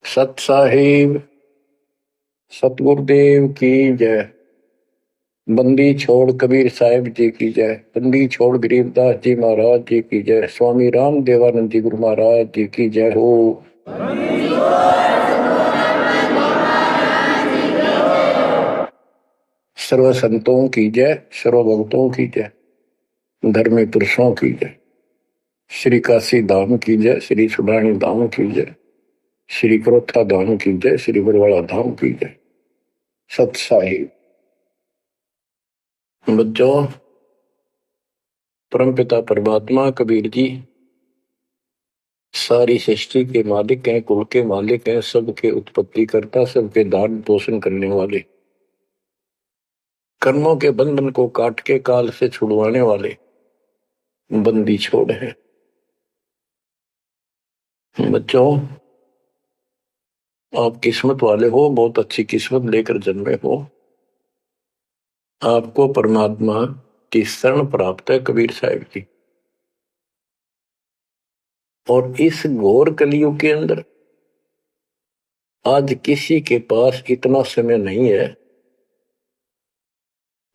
सत साहिब सतगुरुदेव की जय। बंदी छोड़ कबीर साहिब जी की जय। बंदी छोड़ गरीबदास जी महाराज जी की जय। स्वामी राम देवानंद जी गुरु महाराज जी की जय हो। सर्व संतों की जय, सर्व भक्तों की जय, धर्मी पुरुषों की जय। श्री काशी धाम की जय, श्री सुडानी धाम की जय, श्री क्रोथा धाम की जय, श्री बरवाड़ा धाम की जय। सत साहिब बच्चों, परमपिता परमात्मा कबीर जी सारी सृष्टि के मालिक हैं, कुल के मालिक हैं, सबके उत्पत्ति करता, सबके धारण पोषण करने वाले, कर्मों के बंधन को काट के काल से छुड़वाने वाले बंदी छोड़ है। बच्चों, आप किस्मत वाले हो, बहुत अच्छी किस्मत लेकर जन्मे हो। आपको परमात्मा की शरण प्राप्त है कबीर साहिब की। और इस घोर कलयुग के अंदर आज किसी के पास इतना समय नहीं है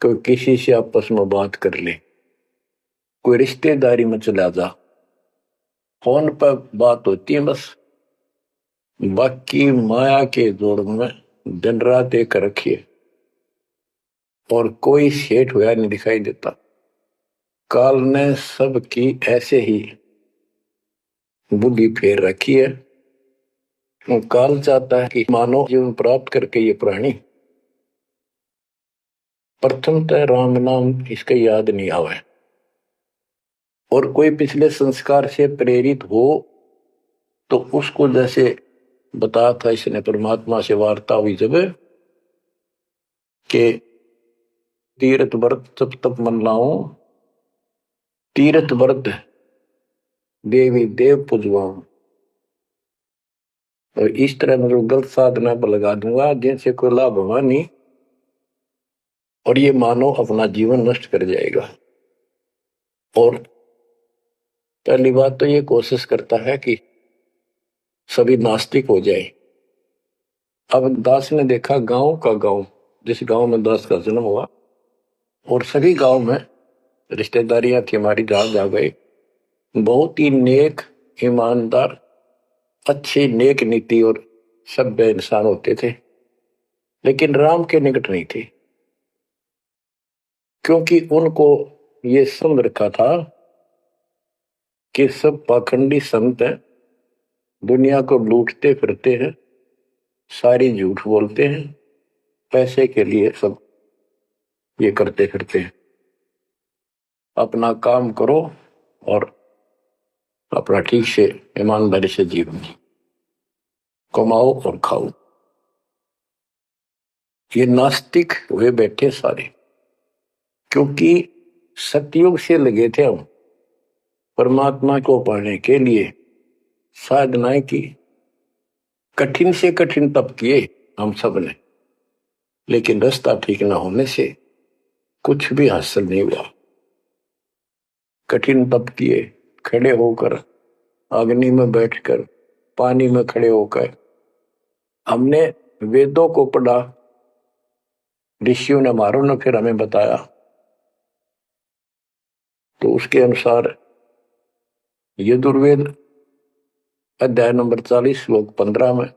कि किसी से आपस में बात कर ले, कोई रिश्तेदारी में चला जा, फोन पर बात होती है बस। बाकी माया के जोड़ में दिन रात एक रखिए और कोई सेठ हुआ नहीं दिखाई देता। काल ने सबकी ऐसे ही बुद्धि फेर रखी है। काल चाहता है कि मानव जीवन प्राप्त करके ये प्राणी प्रथमतः राम नाम इसके याद नहीं आवे, और कोई पिछले संस्कार से प्रेरित हो तो उसको जैसे बताया था इसने, परमात्मा से वार्ता हुई जब के तीर्थ व्रत तप तप मन लाऊं, तीर्थ व्रत देवी देव पुजवाऊं, और इस तरह मतलब गलत साधना पर लगा दूंगा जिनसे कोई लाभ होगा नहीं, और ये मानव अपना जीवन नष्ट कर जाएगा। और पहली बात तो ये कोशिश करता है कि सभी नास्तिक हो जाए। अब दास ने देखा गांव का गांव, जिस गांव में दास का जन्म हुआ, और सभी गांव में रिश्तेदारियां थी हमारी, जहां जा गए बहुत ही नेक, ईमानदार, अच्छी नेक नीति और सभ्य इंसान होते थे, लेकिन राम के निकट नहीं थे, क्योंकि उनको ये समझ रखा था कि सब पाखंडी संत हैं, दुनिया को लूटते फिरते हैं, सारी झूठ बोलते हैं, पैसे के लिए सब ये करते फिरते हैं। अपना काम करो और अपना ठीक से ईमानदारी से जीवन कमाओ और खाओ। ये नास्तिक हुए बैठे सारे, क्योंकि सतयुग से लगे थे हम परमात्मा को पाने के लिए, साधनाएं की, कठिन से कठिन तप किए हम सब ने, लेकिन रास्ता ठीक न होने से कुछ भी हासिल नहीं हुआ। कठिन तप किए, खड़े होकर, अग्नि में बैठकर, पानी में खड़े होकर, हमने वेदों को पढ़ा, ऋषियों ने हमारों ने फिर हमें बताया, तो उसके अनुसार यजुर्वेद अध्याय नंबर 40 श्लोक 15 में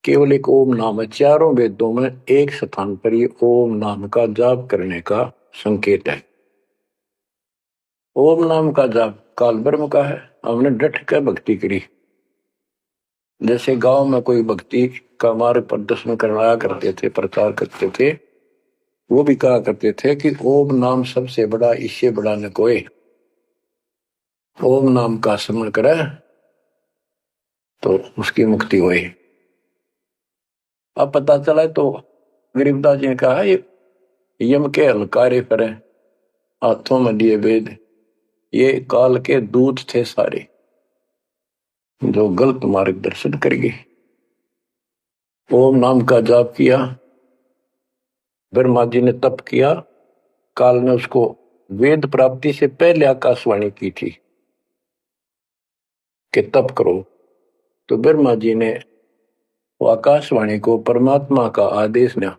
केवल एक ओम नाम है। चारों वेदों में एक स्थान पर ये ओम नाम का जाप करने का संकेत है। ओम नाम का जाप काल ब्रह्म का है। हमने डट कर भक्ति करी। जैसे गांव में कोई भक्ति का मार्ग प्रदर्शन करवाया करते थे, प्रचार करते थे, वो भी कहा करते थे कि ओम नाम सबसे बड़ा, इससे बड़ा न कोई। ओम नाम का स्मरण करे तो उसकी मुक्ति हुई। अब पता चला तो गरीबदास जी ने कहा ये यम के हलकारे करें, हाथों में लिए वेद, ये काल के दूत थे सारे जो गलत मार्गदर्शन कर गए। ओम नाम का जाप किया, ब्रह्मा जी ने तप किया, काल ने उसको वेद प्राप्ति से पहले आकाशवाणी की थी कि तप करो, तो ब्रह्मा जी ने वो आकाशवाणी को परमात्मा का आदेश दिया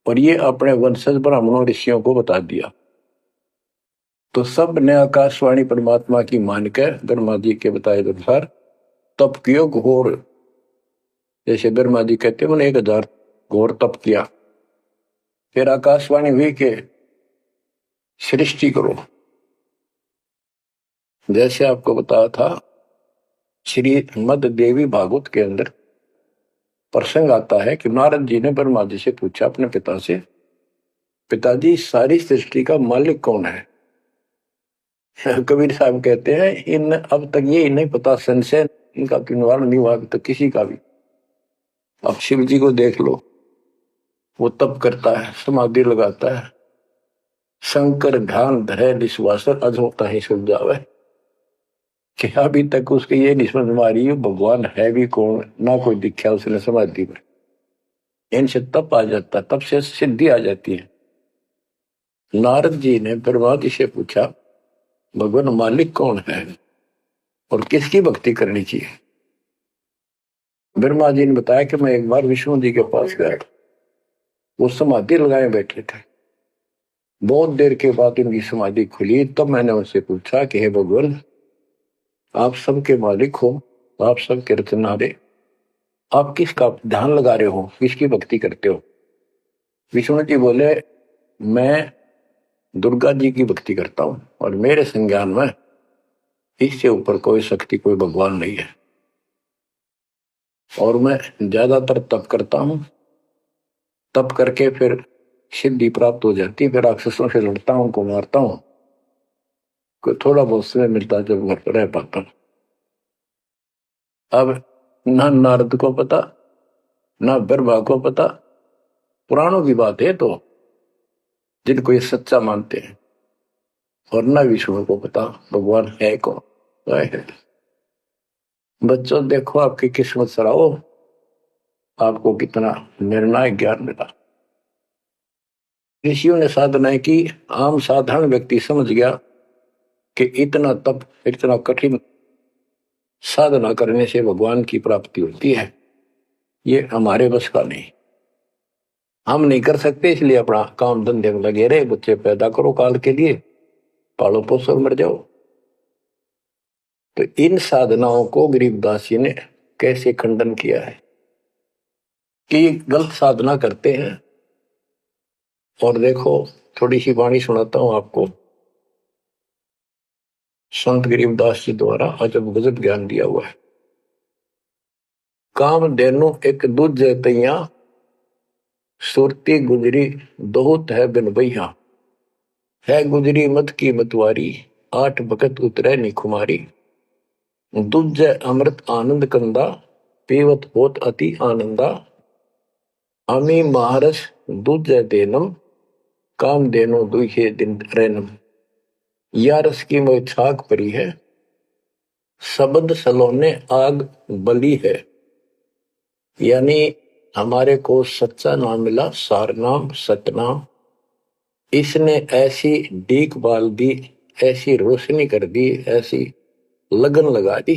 और ये अपने वंशज ब्राह्मणों ऋषियों को बता दिया। तो सब ने आकाशवाणी परमात्मा की मानकर ब्रह्मा जी के बताए अनुसार तप कियो घोर। जैसे ब्रह्मा जी कहते हैं उन्हें 1000 घोर तप किया। फिर आकाशवाणी हुई के सृष्टि करो। जैसे आपको बताया था श्री मद देवी भागवत के अंदर प्रसंग आता है कि नारद जी ने ब्रह्मा जी से पूछा अपने पिता से, पिताजी सारी सृष्टि का मालिक कौन है? कबीर साहब कहते हैं इन अब तक ये नहीं पता, संशय इनका निवारण नहीं हुआ तो किसी का भी। अब शिव जी को देख लो, वो तप करता है, समाधि लगाता है, शंकर ध्यान धरे विश्वासर अजोता ही सुल जावे। कि अभी तक उसके ये नहीं समझ में आ रही भगवान है भी कौन, ना कोई दिखा उसने समाधि में। इनसे तप आ जाता, तप से सिद्धि आ जाती है। नारद जी ने ब्रह्मा जी से पूछा भगवान मालिक कौन है और किसकी भक्ति करनी चाहिए? ब्रह्मा जी ने बताया कि मैं एक बार विष्णु जी के पास गया, वो समाधि लगाए बैठे थे। बहुत देर के बाद उनकी समाधि खुली, तब मैंने उनसे पूछा कि हे भगवान, आप सबके मालिक हो, आप सबके रचनारे, आप किसका ध्यान लगा रहे हो, किसकी भक्ति करते हो? विष्णु जी बोले मैं दुर्गा जी की भक्ति करता हूं और मेरे संज्ञान में इससे ऊपर कोई शक्ति, कोई भगवान नहीं है। और मैं ज्यादातर तप करता हूं, तप करके फिर सिद्धि प्राप्त हो जाती, फिर राक्षसों से लड़ता हूं, को मारता हूं, कोई थोड़ा बहुत समय मिलता जब घर पर रह पाता। अब ना नारद को पता, ना ब्रह्मा को पता, पुराणों की बात है तो जिनको ये सच्चा मानते हैं, और ना विष्णु को पता भगवान है कौन। बच्चों देखो आपकी किस्मत सराहो, आपको कितना निर्णायक ज्ञान मिला। ऋषियों ने साधनाएं की, आम साधारण व्यक्ति समझ गया कि इतना तप, इतना कठिन साधना करने से भगवान की प्राप्ति होती है, ये हमारे बस का नहीं, हम नहीं कर सकते। इसलिए अपना काम धंधे में लगे रहे, बच्चे पैदा करो काल के लिए, पालो पोसो मर जाओ। तो इन साधनाओं को गरीबदास जी ने कैसे खंडन किया है कि गलत साधना करते हैं। और देखो थोड़ी सी वाणी सुनाता हूं आपको, संत गरीबदास जी द्वारा अजब गजब ज्ञान दिया हुआ है। काम देनो एक दूजे तैया, सुरती गुजरी दोहत है बिन भैया। है गुजरी मत की मतवारी, 8 भगत उतरे निखुमारी। दूजे अमृत आनंद कंदा, पीवत होत अति आनंदा। अमी महारस दूजे देनम, काम देनो दुहे दिन रैनम। या रस की मोह छाक परी है, शब्द सलोने आग बली है। यानी हमारे को सच्चा नाम मिला, सार नाम, सतनाम। इसने ऐसी डीक बाल दी, ऐसी रोशनी कर दी, ऐसी लगन लगा दी।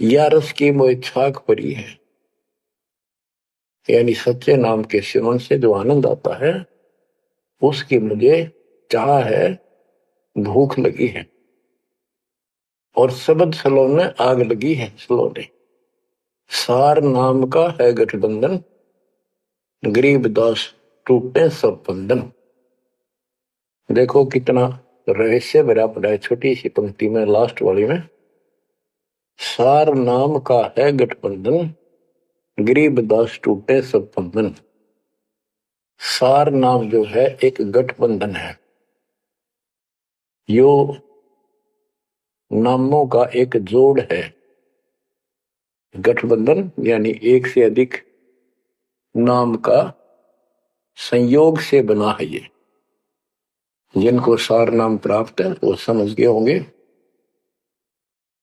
या रस की मोह छाक परी है, यानी सच्चे नाम के सेवन से जो आनंद आता है उसकी मुझे चाह है, भूख लगी है। और शब्द सलोने आग लगी है, सलोने। सार नाम का है गठबंधन, गरीब दास टूटे सब बंधन। देखो कितना रहस्य भरा पड़ा है छोटी सी पंक्ति में, लास्ट वाली में। सार नाम का है गठबंधन, गरीब दास टूटे सब बंधन। सार नाम जो है एक गठबंधन है, यो नामों का एक जोड़ है। गठबंधन यानी एक से अधिक नाम का संयोग से बना है ये। जिनको सार नाम प्राप्त है वो समझ गए होंगे।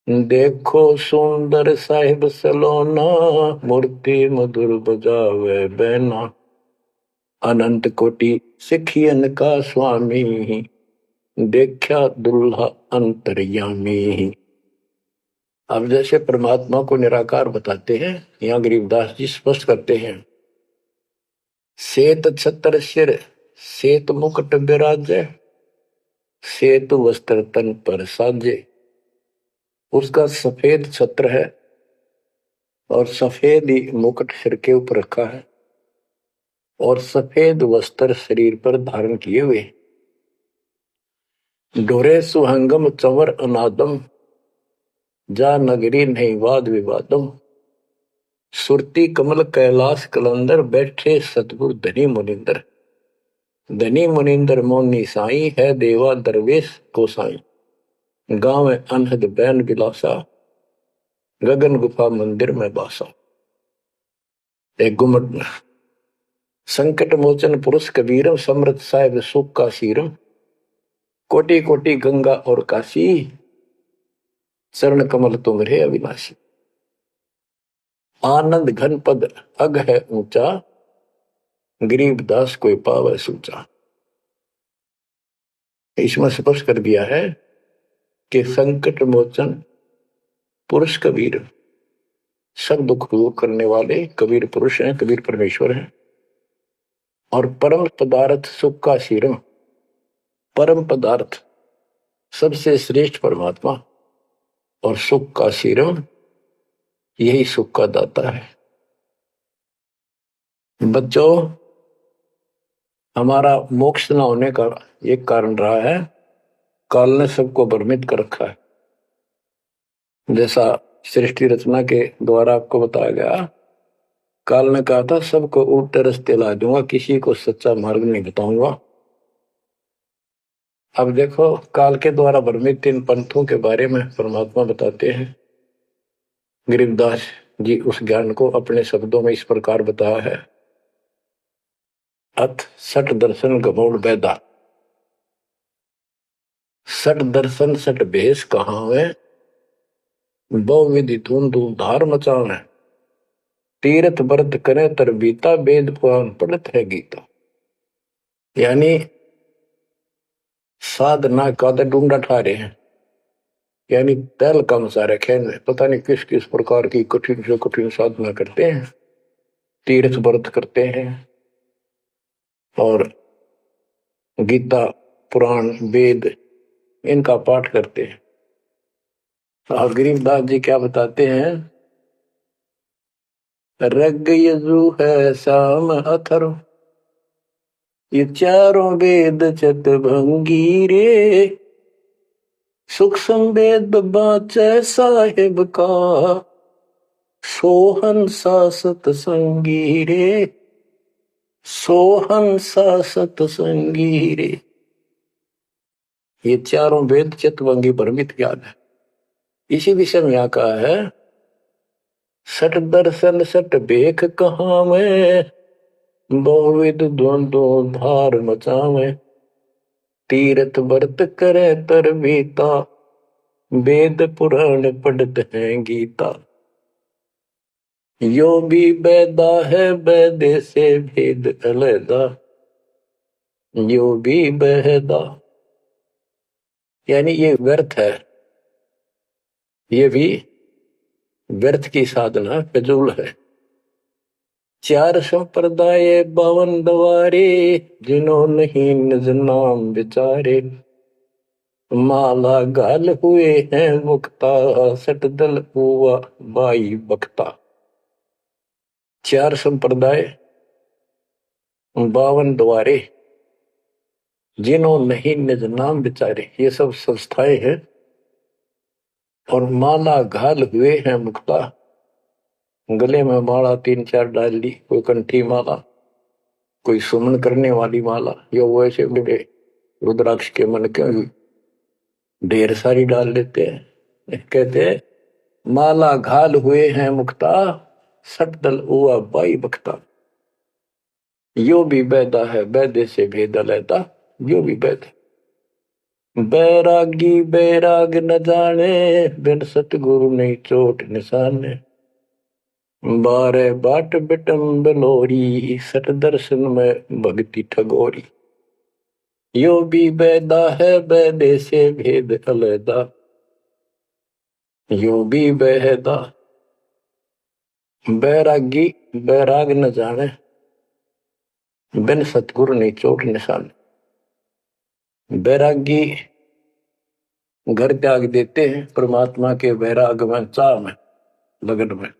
देखो सुंदर साहिब सलोना, मूर्ति मधुर बजावे बैना। अनंत कोटि सिखियन का स्वामी, देखा दुल्हा अंतर्यामी। अब जैसे परमात्मा को निराकार बताते हैं, यहाँ गरीबदास जी स्पष्ट करते हैं, श्वेत छत्र सिर श्वेत मुकुट विराजे, श्वेत वस्त्र तन पर साजे। उसका सफेद छत्र है और सफेद ही मुकुट सिर के ऊपर रखा है और सफेद वस्त्र शरीर पर धारण किए हुए। डोरे सुहंगम चंवर अनादम, जा नगरी नहीं वाद विवादम। सुरती कमल कैलाश कलंदर, बैठे सतगुरु धनी मुनिंदर। धनी मुनिंदर मोनी साई, है देवा दरवेश को साई। गांव अनहद बैन बिलासा, गगन गुफा मंदिर में बासा। एक गुमट संकट मोचन पुरुष कबीरम, समृत साहिब सुख का सीरम। कोटि कोटि गंगा और काशी, चरण कमल तुम रे अविनाशी। आनंद घन पद अग है ऊंचा, गरीब दास कोई पावे सूचा। इसमें स्पष्ट कर दिया है कि संकट मोचन पुरुष कबीर, सब दुख दूर करने वाले कबीर पुरुष हैं, कबीर परमेश्वर हैं। और परम पदार्थ सुख का सीरम, परम पदार्थ सबसे श्रेष्ठ परमात्मा और सुख का सीरम, यही सुख का दाता है। बच्चों, हमारा मोक्ष न होने का एक कारण रहा है, काल ने सबको भ्रमित कर रखा है। जैसा सृष्टि रचना के द्वारा आपको बताया गया, काल ने कहा था सबको उल्टे रास्ते ला दूंगा, किसी को सच्चा मार्ग नहीं बताऊंगा। अब देखो, काल के द्वारा भ्रमित इन पंथों के बारे में परमात्मा बताते हैं। गरीबदास जी उस ज्ञान को अपने शब्दों में इस प्रकार बताया है। अथ सठ दर्शन गमोड़ बैदा, सठ दर्शन सठ भेष कहावे, बहुविधि धूम धूम धार मचावे। तीर्थ व्रत करे तर बीता, वेद पुराण पढ़त है गीता। यानी साधना का ढूंढा ठा रहे हैं, यानी तैल कम सा रखे, पता नहीं किस किस प्रकार की कठिन से कठिन साधना करते हैं, तीर्थ व्रत करते हैं और गीता पुराण वेद इनका पाठ करते हैं। और गरीबदास जी क्या बताते हैं, रग यजु है श्याम अथर्व, ये चारों वेद चत भंगी रे। सूक्ष्म वेद बाचे साहिब का, सोहन सा सतसंगी रे, सोहन सा सतसंगी रे। ये चारों वेद चितवंगी भ्रमित ज्ञान है। इसी विषय में यहाँ कहा है, सठ दर्शन सठ बेख कहाँ में, बहुविध द्वंद्व धार मचावे। तीर्थ व्रत करे तर बीता, वेद पुराण पढ़त है गीता। यो भी बैदा है बैदे से भेद अलैदा, यो भी बैदा। यानी ये व्यर्थ है, ये भी व्यर्थ की साधना फिजूल है। चार संप्रदाय 52 द्वारे, जिन्हों नहीं निज नाम विचारे। माला गाल हुए हैं मुक्ता, सट दल हुआ बाई बख्ता। चार संप्रदाय 52 द्वारे, जिन्हों नहीं निज नाम विचारे, ये सब संस्थाएं हैं। और माला घाल हुए हैं मुक्ता, गले में माला 3-4 डाल ली, कोई कंठी माला, कोई सुमन करने वाली माला, या वैसे बड़े रुद्राक्ष के मन के ढेर सारी डाल लेते हैं। कहते हैं माला घाल हुए हैं मुक्ता, सट दल हुआ बाई बख्ता। यो भी बैदा है बैदे से भेद अलैदा, यो भी बैद। बैरागी बैराग न जाने, बिन सतगुरु नहीं चोट निशाने। बारे बाट बिटम बलोरी, सट दर्शन में भक्ति ठगोरी। यो भी बैदा है बैदे से भेद अलैदा, यो भी बेहदा बैरागी बैराग न जाने, बिन सतगुरु नहीं चोट निशान। बैरागी घर त्याग देते हैं परमात्मा के वैराग में, चाह में, लगन में।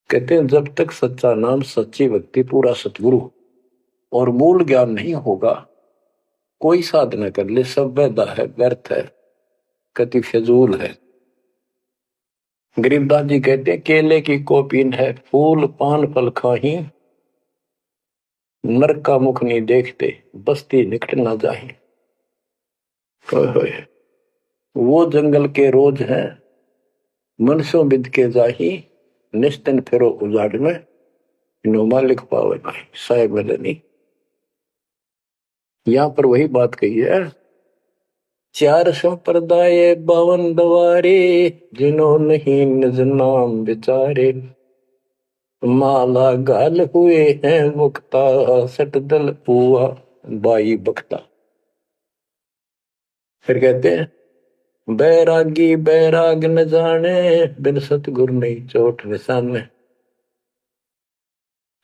कहते हैं जब तक सच्चा नाम, सच्ची भक्ति, पूरा सतगुरु और मूल ज्ञान नहीं होगा, कोई साधना कर ले सब वैधा है, व्यर्थ है, कति फजूल है। गरीबदास जी कहते हैं केले की कोपीन है, फूल पान फल खाही, नरक का मुख नहीं देखते, बस्ती निकट ना जाही। वो जंगल के रोज है, मनसों बिद के जाही, निस्तन फिरो उजाड़ में, नोमा लिख पावे भाई साहेब नहीं। यहां पर वही बात कही है, चार संप्रदाय 52 दवारे, जिन्हों नहीं निज नाम विचारे, माला गाल हुए हैं मुक्ता, सट दल हुआ बाई बख्ता। फिर कहते हैं बैरागी बैराग न जाने, बिन सतगुरु नहीं चोट निशाने।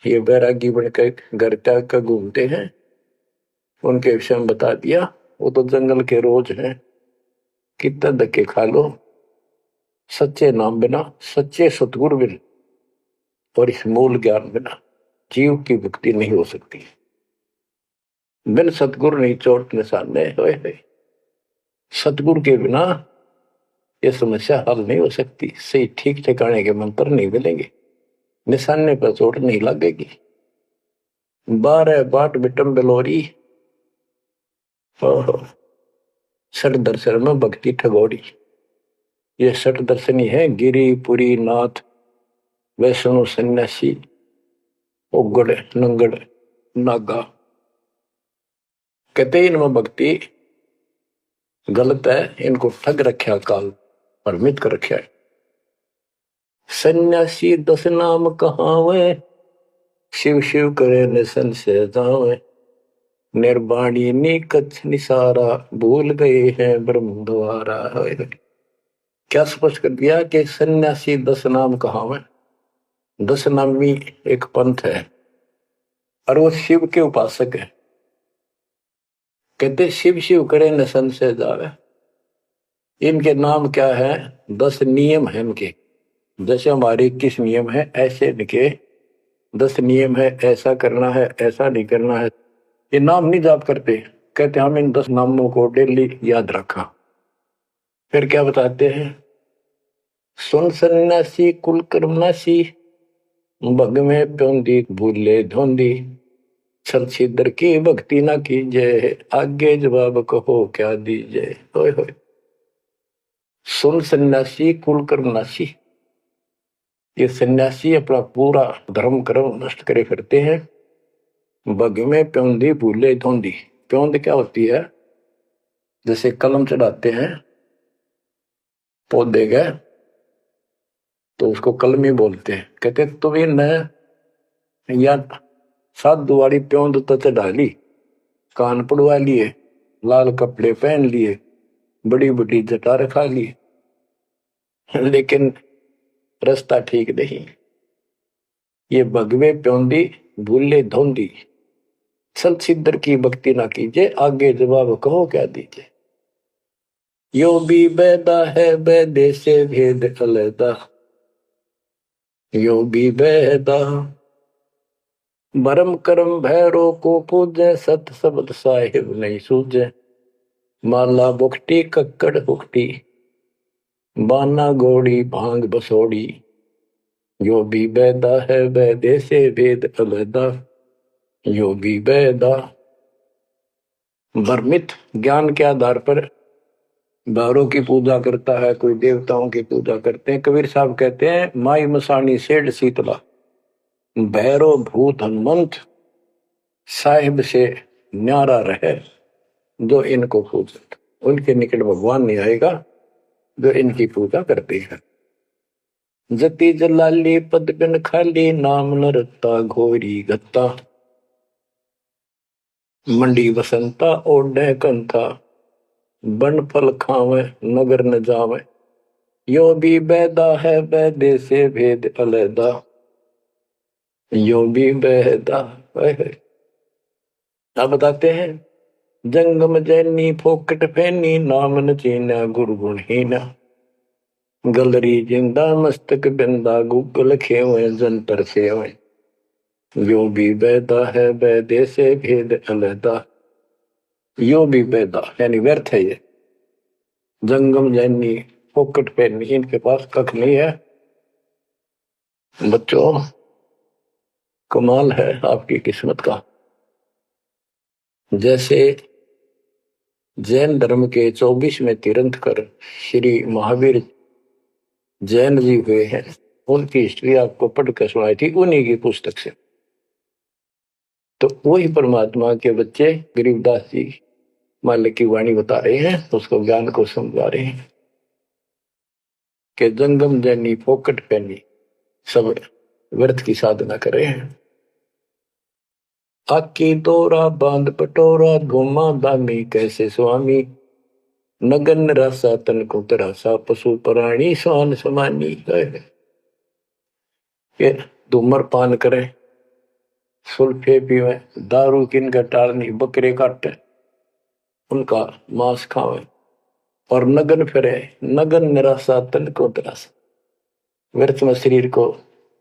ये बैरागी बनकर घर त्याग कर घूमते हैं, उनके विषय में बता दिया। वो तो जंगल के रोज हैं, कितना धक्के खा लो, सच्चे नाम बिना, सच्चे सतगुरु बिना और इस मूल ज्ञान बिना जीव की मुक्ति नहीं हो सकती। बिन सतगुरु नहीं चोट निशाने, होए सतगुरु के बिना ये समस्या हल नहीं हो सकती। सही ठीक ठिकाने के मंत्र नहीं मिलेंगे, निशाने पर चोट नहीं लगेगी। 12 बाट बिटम बिलोरी, सठ दर्शन में भक्ति ठगोरी। ये सठ दर्शनी है, गिरी पुरी नाथ वैष्णो सन्यासी उगड़ नंगड़ नागा। कहते इनमें भक्ति गलत है, इनको ठग रखा काल, भ्रमित कर रखा है। सन्यासी 10 नाम कहावे, शिव शिव करे निसन से जावे, निर्वाणी नी कच्छ निसारा, भूल गए हैं ब्रह्म द्वारा। क्या स्पष्ट कर दिया कि सन्यासी 10 नाम कहावे। 10 नामी एक पंथ है और वो शिव के उपासक है। कहते शिव शिव करे निसन से जावे। इनके नाम क्या है? 10 नियम है इनके। जैसे हमारे 21 नियम है, ऐसे इनके 10 नियम है, ऐसा करना है, ऐसा नहीं करना है। ये नाम नहीं जाप करते, कहते हम इन 10 नामों को डेली याद रखा। फिर क्या बताते हैं? सुन सन्यासी कुल कर्मनासी, भग में प्योंदी भूले धोंदी, छल छिद्र की भक्ति ना कीजिए, आगे जवाब कहो क्या दीजिए। होय होय। सुन सन्यासी कुल कर्मनासी, ये सन्यासी अपना पूरा धर्म कर्म नष्ट करे फिरते हैं। भग में प्योंदी भूले धोंदी। प्योंद क्या होती है? जैसे कलम चढ़ाते हैं पौधे गए तो उसको कलमी बोलते हैं। कहते तुम इन या साधु वाली प्योंद तो चढ़ा ली, कान पड़वा लिए, लाल कपड़े पहन लिए, बड़ी बड़ी जटा रखा ली, लेकिन रास्ता ठीक नहीं। ये भगवे प्योंदी भूले धोंदी, सल सिद्धर की भक्ति ना कीजिए, आगे जवाब कहो क्या दीजिए। यो भी बैदा है बैदे से भेद अलैदा, यो भी बैदा भरम करम भैरो को पूजे, सत शब्द साहिब नहीं सूझे, माला बुखटी कक्कड़ बुखटी, बाना घोड़ी भांग बसोड़ी, यो भी बैदा है बैदे से भेद अलैदा, यो भी बैदा। भ्रमित ज्ञान के आधार पर भैरों की पूजा करता है, कोई देवताओं की पूजा करते हैं। कबीर साहब कहते हैं माई मसानी सेठ शीतला, भैरव भूत हनुमंत साहिब से न्यारा रहे जो इनको पूजत। उनके निकट भगवान नहीं आएगा जो इनकी पूजा करते हैं। जति जलाली पद बिन खाली, नाम न रत्ता घोरी गत्ता, मंडी बसंता ओढ़े कंथा, बन फल खावे नगर न जावे, यो भी बैदा है बैदे से भेद अलैदा, यो भी बैदा। अब बताते हैं, जंगम जैनी फोकट फैनी नाम न चीना गुरगुणहीना, गलरी जिंदा मस्तक बिंदा गूगल खेवे जंतर सेवे, यो भी बैदा है बैदे से भेद अलैदा, यो भी बैदा यानी व्यर्थ है ये। जंगम जैनी फोकट फैनी, इनके पास कख नहीं है। बच्चों, कमाल है आपकी किस्मत का। जैसे जैन धर्म के 24वें तीर्थंकर श्री महावीर जैन जी हुए हैं, उनकी हिस्ट्री आपको पढ़कर सुनाई थी उन्हीं की पुस्तक से। तो वही परमात्मा के बच्चे गरीबदास जी मालिक की वाणी बता रहे हैं, उसको ज्ञान को समझा रहे हैं कि जंगम जैनी फोकट पैनी सब व्यर्थ की साधना कर रहे हैं। आकी तोरा बांध पटोरा घुमा दामी कैसे स्वामी, नगन रासा तन को तरासा पशु प्राणी स्वान समानी। ये धूम्रपान करे, सुल्फे पीवे, दारू किन टारनी, बकरे काटे, उनका मांस खावे और नगन फिरे, नगन निराशा तन को तरासा, व्यर्थ में शरीर को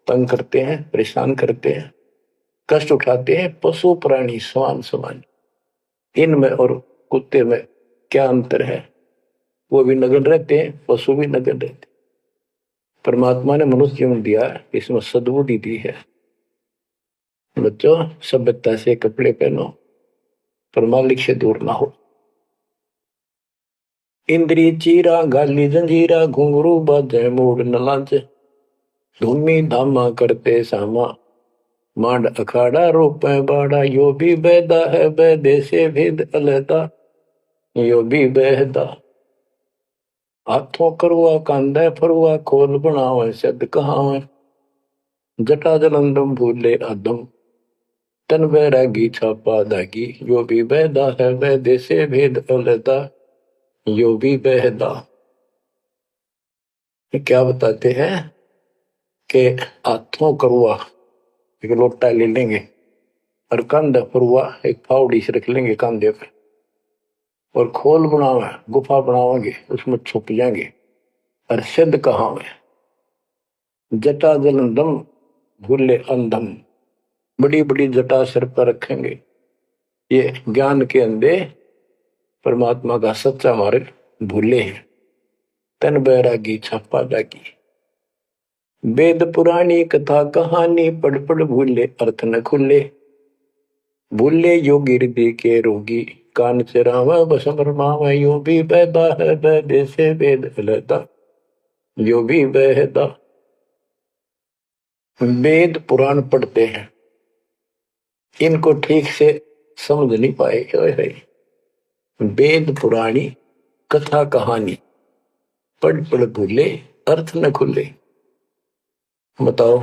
तंग करते हैं, परेशान करते हैं, कष्ट उठाते हैं। पशु प्राणी स्वान समान, इनमें और कुत्ते में क्या अंतर है? वो भी नगन रहते हैं, पशु भी नगन रहते। परमात्मा ने मनुष्य जीवन दिया, इसमें सद्बुद्धि दी है। बच्चों, सभ्यता से कपड़े पहनो, पर मालिक से दूर ना हो। इंद्री चीरा गाली जंजीरा घुंघरू बाजे मूड न लांचे, धूमी धामा करते सामा मांड अखाड़ा रोपे बाड़ा, यो भी बैदा है बैदे से भेद अलैदा, यो भी बैदा। हाथों करवा कांदे फरुआ खोल बनावे सिद्ध कहावे, जटा जलंदम भूले आदम तन बैरागी छापा दागी, यो भी बैदा है बैदे से भेद अलैदा, यो भी बैदा। क्या बताते हैं कि हाथों करवा एक लोटा ले लेंगे और कंधे फरुआ एक फावड़ी से रख लेंगे कंधे पर, और खोल बनावे गुफा बनावांगे, उसमें छुप जाएंगे। और सिद्ध कहावे, जटा जलंदम भूले अंधम, बड़ी बड़ी जटा सिर पर रखेंगे। ये ज्ञान के अंधे परमात्मा का सच्चा मार्ग भूले हैं। तन बैरागी छापा दागी, वेद पुरानी कथा कहानी पढ़ पढ़ भूले अर्थ न खुले, भूले योगी हृदय के रोगी कान चरावा बस भरमावा, यो भी बैदा है बैदे से भेद अलैदा, यो भी बैदा। वेद पुराण पढ़ते हैं, इनको ठीक से समझ नहीं पाए। वेद पुराणी कथा कहानी पढ़ पढ़ भूले अर्थ न खुले। बताओ।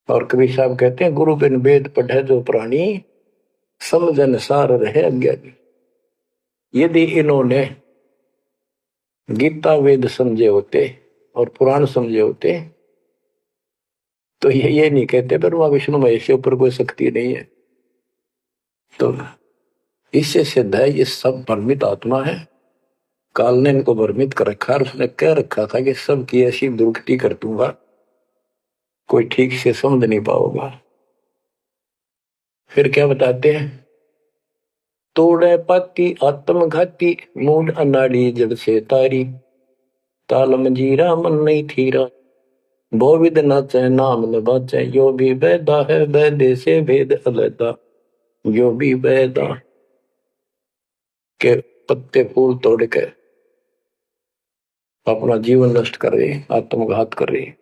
और कबीर साहब कहते हैं, गुरु बिन वेद पढ़े जो प्राणी, समझन सार रहे अज्ञानी। यदि इन्होंने गीता वेद समझे होते और पुराण समझे होते तो ये नहीं कहते ब्रह्मा विष्णु महेश के ऊपर कोई शक्ति नहीं है। तो इससे सिद्ध है ये सब भ्रमित आत्मा है। काल ने इनको भ्रमित कर रखा, उसने कह रखा था कि सबकी ऐसी दुर्गति कर दूंगा, कोई ठीक से समझ नहीं पाओगा। फिर क्या बताते हैं, तोड़े पाती आत्मघाती मूड अनाड़ी जड़ से तारी, ताल मंजीरा मन नहीं थीरा, भोविद नाचे नाम न बाचे, यो भी बैदा है बैदे से भेद अलैदा, यो भी बैदा। के पत्ते फूल तोड़ के अपना जीवन नष्ट कर रहे, आत्मघात कर रहे।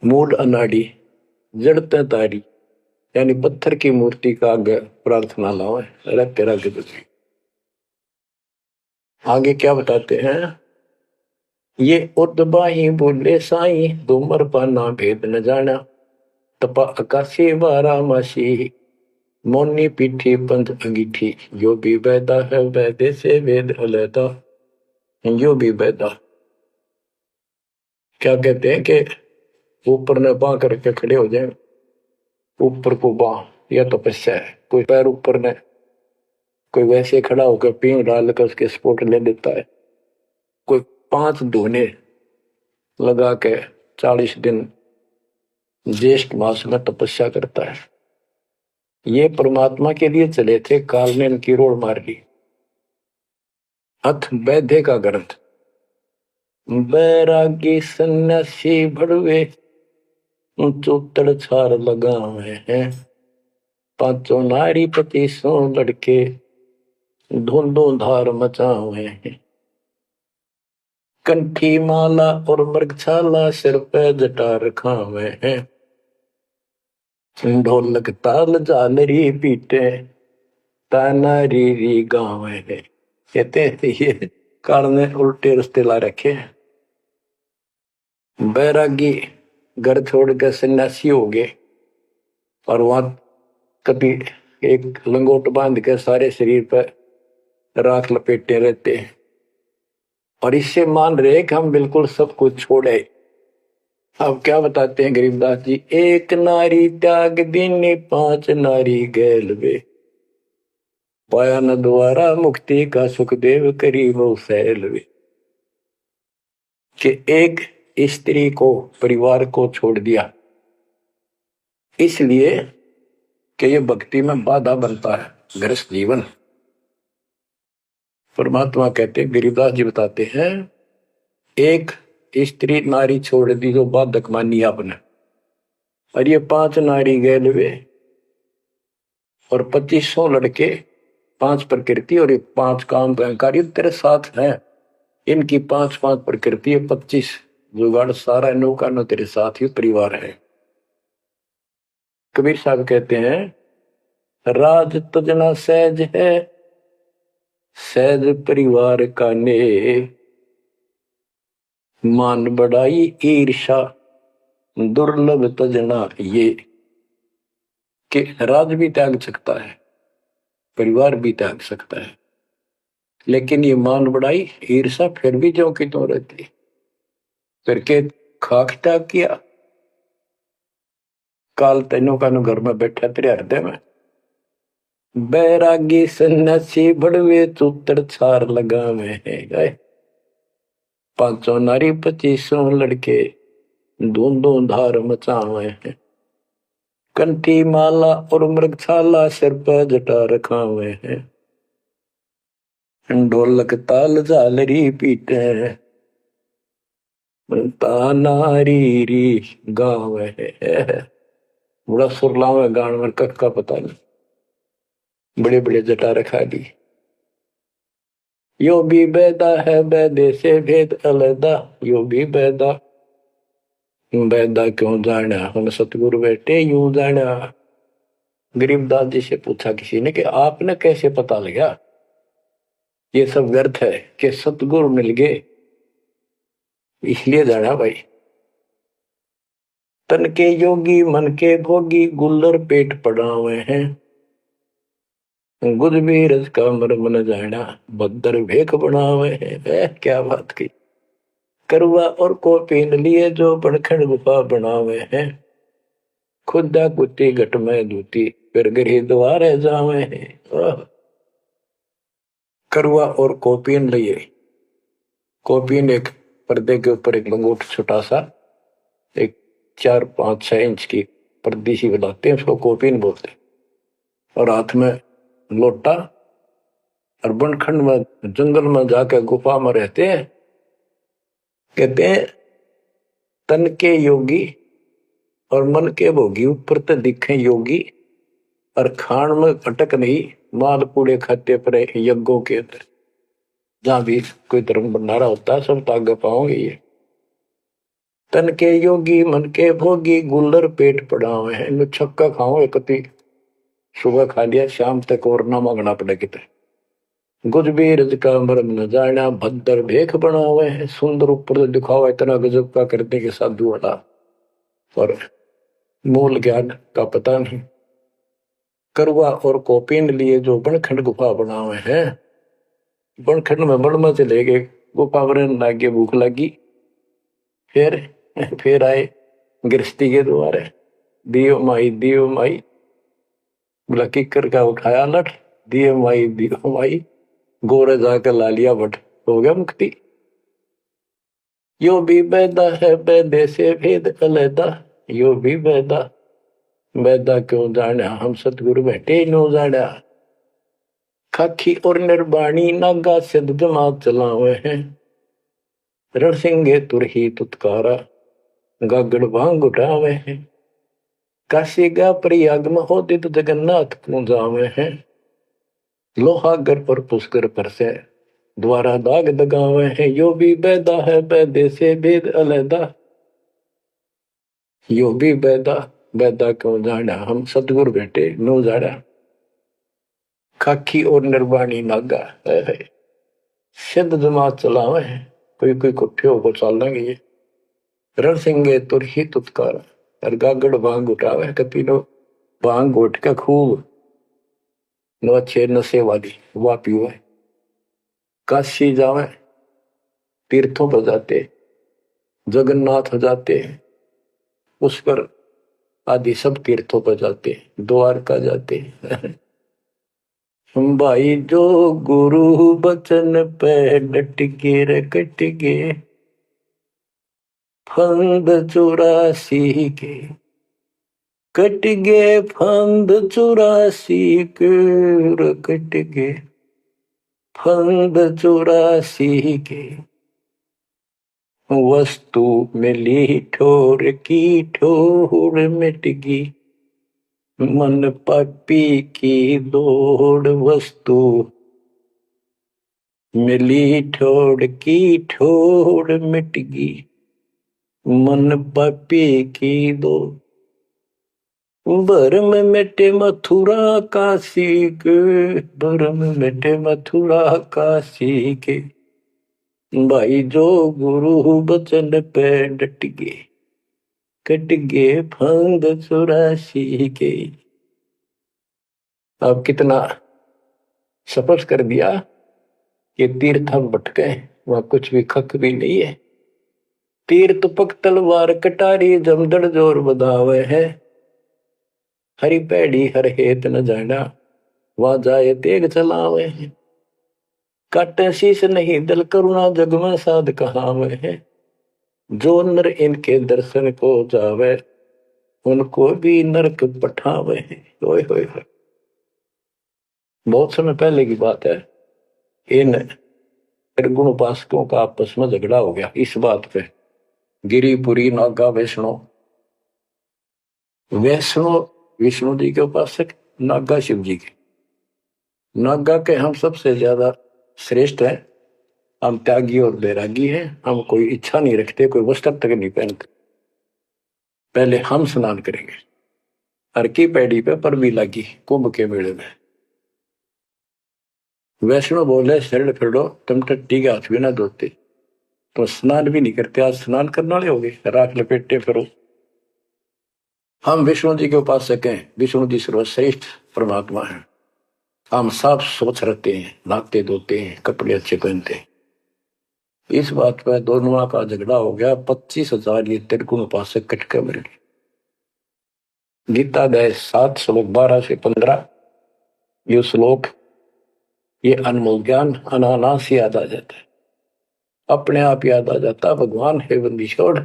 मूड अनाड़ी जड़ते तारी, यानी पत्थर की मूर्ति का आगे प्रार्थना लाओ, तेरा के तुझे। आगे क्या बताते हैं, ये उर्दबाही बोले साई, धूमर पाना भेद न जाना, तपा आकाशी वारा मासी, मोनी पीठी पंथ अंगीठी, यो भी बैदा है बैदे से भेद अलैदा, यो भी बेदा। क्या कहते हैं कि ऊपर ने बांह करके खड़े हो जाए, ऊपर को बांह, यह तपस्या है। कोई पैर ऊपर ने, कोई वैसे खड़ा होकर पींग डाल कर उसके सपोर्ट ले लेता है, कोई 5 धोने लगा के 40 दिन ज्येष्ठ मास में तपस्या करता है। ये परमात्मा के लिए चले थे, काल ने इनकी रोड मार ली। अथ वैद्य का ग्रंथ। बैरागी सन्यासी भड़वे चौतड़ छार लगावे हैं, 5 नारी पति सो लड़के धुंधो धार मचावे हैं। कंठी माला और मृगछाला सिर पे जटा रखावे हैं, ढोलक ताल झालरी पीटे ताना री गावे हैं। कहते हैं ये काल ने उल्टे रास्ते ला रखे हैं। बैरागी घर छोड़ के सन्यासी हो गए और वहां कभी एक लंगोट बांध के सारे शरीर पर राख लपेटे रहते हैं और इससे मान रहे कि हम बिल्कुल सब कुछ छोड़े। अब क्या बताते हैं गरीबदास जी, एक नारी त्याग दीनी 5 नारी गैल वे, पाया न द्वारा मुक्ति का सुखदेव करी वो सैल वे। कि एक स्त्री को, परिवार को छोड़ दिया इसलिए कि ये भक्ति में बाधा बनता है गृहस्थ जीवन। परमात्मा कहते हैं, गरीबदास जी बताते हैं, एक स्त्री नारी छोड़ दी जो बाधक मानी आपने, और ये 5 नारी गैल वे और 2500 लड़के, 5 प्रकृति और ये 5 काम कार्य तेरे साथ है। इनकी 5-5 प्रकृति है, 25 जुगाड़, सारा नौका न तेरे साथ ही परिवार है। कबीर साहब कहते हैं, राज तजना सहज है, सहज परिवार का ने, मान बढ़ाई ईर्षा दुर्लभ तजना ये। कि राज भी त्याग सकता है, परिवार भी त्याग सकता है, लेकिन ये मान बढ़ाई ईर्षा फिर भी जो कि तो रहती। करके खाक त्याग किया, काल तेनों का घर में बैठा तेरे हृदय में। बैरागी सन्यासी भड़वे चूतर छार लगावे हैं गए, 5 नारी 25 लड़के धुंधो धार मचावे हैं। कंठी माला और मृगछाला सिर पर जटा रखावे हैं, ढोलक ताल झालरी पीटे तानारी री गावे है। बड़ा सुरलावे गान में कख का पता नहीं, बड़े बड़े जटा रखा ली। यो भी बैदा है बैदे से भेद अलदा, यो भी बैदा, बैदा क्यों जाना हम सतगुरु बैठे यूं जाना। गरीबदास जी से पूछा किसी ने कि आपने कैसे पता लगा ये सब व्यर्थ है, कि सतगुरु मिल गए इसलिए जाना भाई। तन के योगी मन के भोगी गुल्लर पेट पड़ावे हैं, गुज भी रज का मर्म न जाना भद्दर भेख बनावे हैं। क्या बात की। करवा और को पीन लिए जो बनखंड गुफा बनावे हैं, खुदा कुत्ती घट में दूती फिर गृह द्वारे जावे हैं। करवा और कोपीन लिए, कोपीन एक पर्दे के ऊपर एक लंगोट छोटा सा, एक 4-5-6 इंच की पर्दी सी बनाते हैं, उसको कोपीन बोलते हैं, और हाथ में लोटा, और बनखंड में जंगल में जाकर गुफा में रहते हैं। कहते हैं तन के योगी और मन के भोगी ऊपर तो दिखे योगी, और खान में अटक नहीं, माल पूड़े खाते पर यज्ञों के अंदर जहां भी कोई धर्म भंडारा होता है सब तागे पाओगे ये। तन के योगी मन के भोगी गुल्लर पेट पड़ावे हैं, इनमें छक्का खाओ एकती, सुबह खा लिया शाम तक और ना मांगना पड़े कितने। गुज भी रज का मर्म न जाना भद्दर भेख बनावे हैं, सुंदर ऊपर से दिखावा इतना गजब का करने के साधु वाला, और मूल ज्ञान का पता नहीं। करवा और कोपीन लिए जो बनखंड गुफा बनावे हैं, बनखंड में बड़ में चले गए, गुफा वरन लागे, भूख लगी। फिर आए गृहस्थी के द्वारे, दियो माई बोला किकर का उठाया लठ, दियो माई गोरे जाकर ला लिया बट, हो गया मुक्ति। यो भी बैदा है बैदे से भेद अलैदा, यो भी बैदा क्यों जाना, हम सतगुरु बैठे नो जाना। खाखी और निर्वाणी नागा सिद्ध जमात चलावे हैं, रणसिंगे तुरही तुतकारा गागड़ भांग उठावे हैं। काशी गा प्रयाग में होदित जगन्नाथ क्यों जावे हैं, लोहागर पर पुष्कर पर से द्वारा दाग दगावे हैं। यो भी बैदा है बैदे से भेद अलैदा, यो भी बैदा क्यों जाना, हम सतगुरु बैठे नो जाना। खाखी और निर्वाणी नागा है सिद्ध जमात चलावे हैं, कोई कुठे हो चल लेंगे ये। रण सिंगे तुर ही तुतकार, और गागड़ भांग उठावे, कपी नो भांग उठ के खूब नो अच्छे नशे वाली वाह पीवे। काशी जावे, तीर्थों पर जाते, जगन्नाथ हो जाते, पुष्कर आदि सब तीर्थों पर जाते, द्वारका जाते। भाई जो गुरु बचन पे डट के रे कट गे, फंद 84 के कट गे, फंद 84 के रे कट गे, फंद 84 के। वस्तु मिली ठोर की ठोर मिट गई, मन पापी की दौड़। वस्तु मिली ठोर की ठोर मिट गई, मन पापी की दौड़। भरम मिटे मथुरा काशी के, भरम मिटे मथुरा काशी के। भाई जो गुरु बचन पे डट गए, कट गए फंद 84 के। अब कितना स्पष्ट कर दिया कि तीर्थ हम भटके, वहां कुछ भी खक भी नहीं है। तीर्थ पक तलवार कटारी जमदड़ जोर बधावे है, हरी पैड़ी हर हेत न जाना, वहां जाए तेग चलावे है। काटे शीश नहीं दल करुणा जग में साध कहावे है, जो नर इनके दर्शन को जावे, उनको भी नरक पठावे है। ओए होए होए, बहुत समय पहले की बात है। इन निर्गुण उपासकों का आपस में झगड़ा हो गया इस बात पे। गिरिपुरी नागा वैष्णो विष्णु जी के उपासक, नागा शिव जी के। नागा के हम सबसे ज्यादा श्रेष्ठ हैं, हम त्यागी और बैरागी हैं, हम कोई इच्छा नहीं रखते, कोई वस्त्र तक नहीं पहनते। पहले हम स्नान करेंगे, हर की पैड़ी पे पर भी लगी कुंभ के मेले में। वैष्णो बोले शरण फिरो, तुम टट्टी के हाथ भी ना धोते, तो स्नान भी नहीं करते, आज स्नान करने वाले हो गए, राख लपेटे फिरो। हम विष्णु जी के उपासक हैं, विष्णु जी सर्वश्रेष्ठ परमात्मा है। हम साफ स्वच्छ रहते हैं, नहाते धोते हैं, कपड़े अच्छे पहनते हैं। इस बात पर दोनों का झगड़ा हो गया। 25,000 ये त्रिगुण उपासक कटके मर गए। गीता अध्याय 7 श्लोक 12 से 15 ये श्लोक, ये अनमोल ज्ञान अनायास याद आ जाता है, अपने आप याद आ जाता। भगवान है बंदी छोड़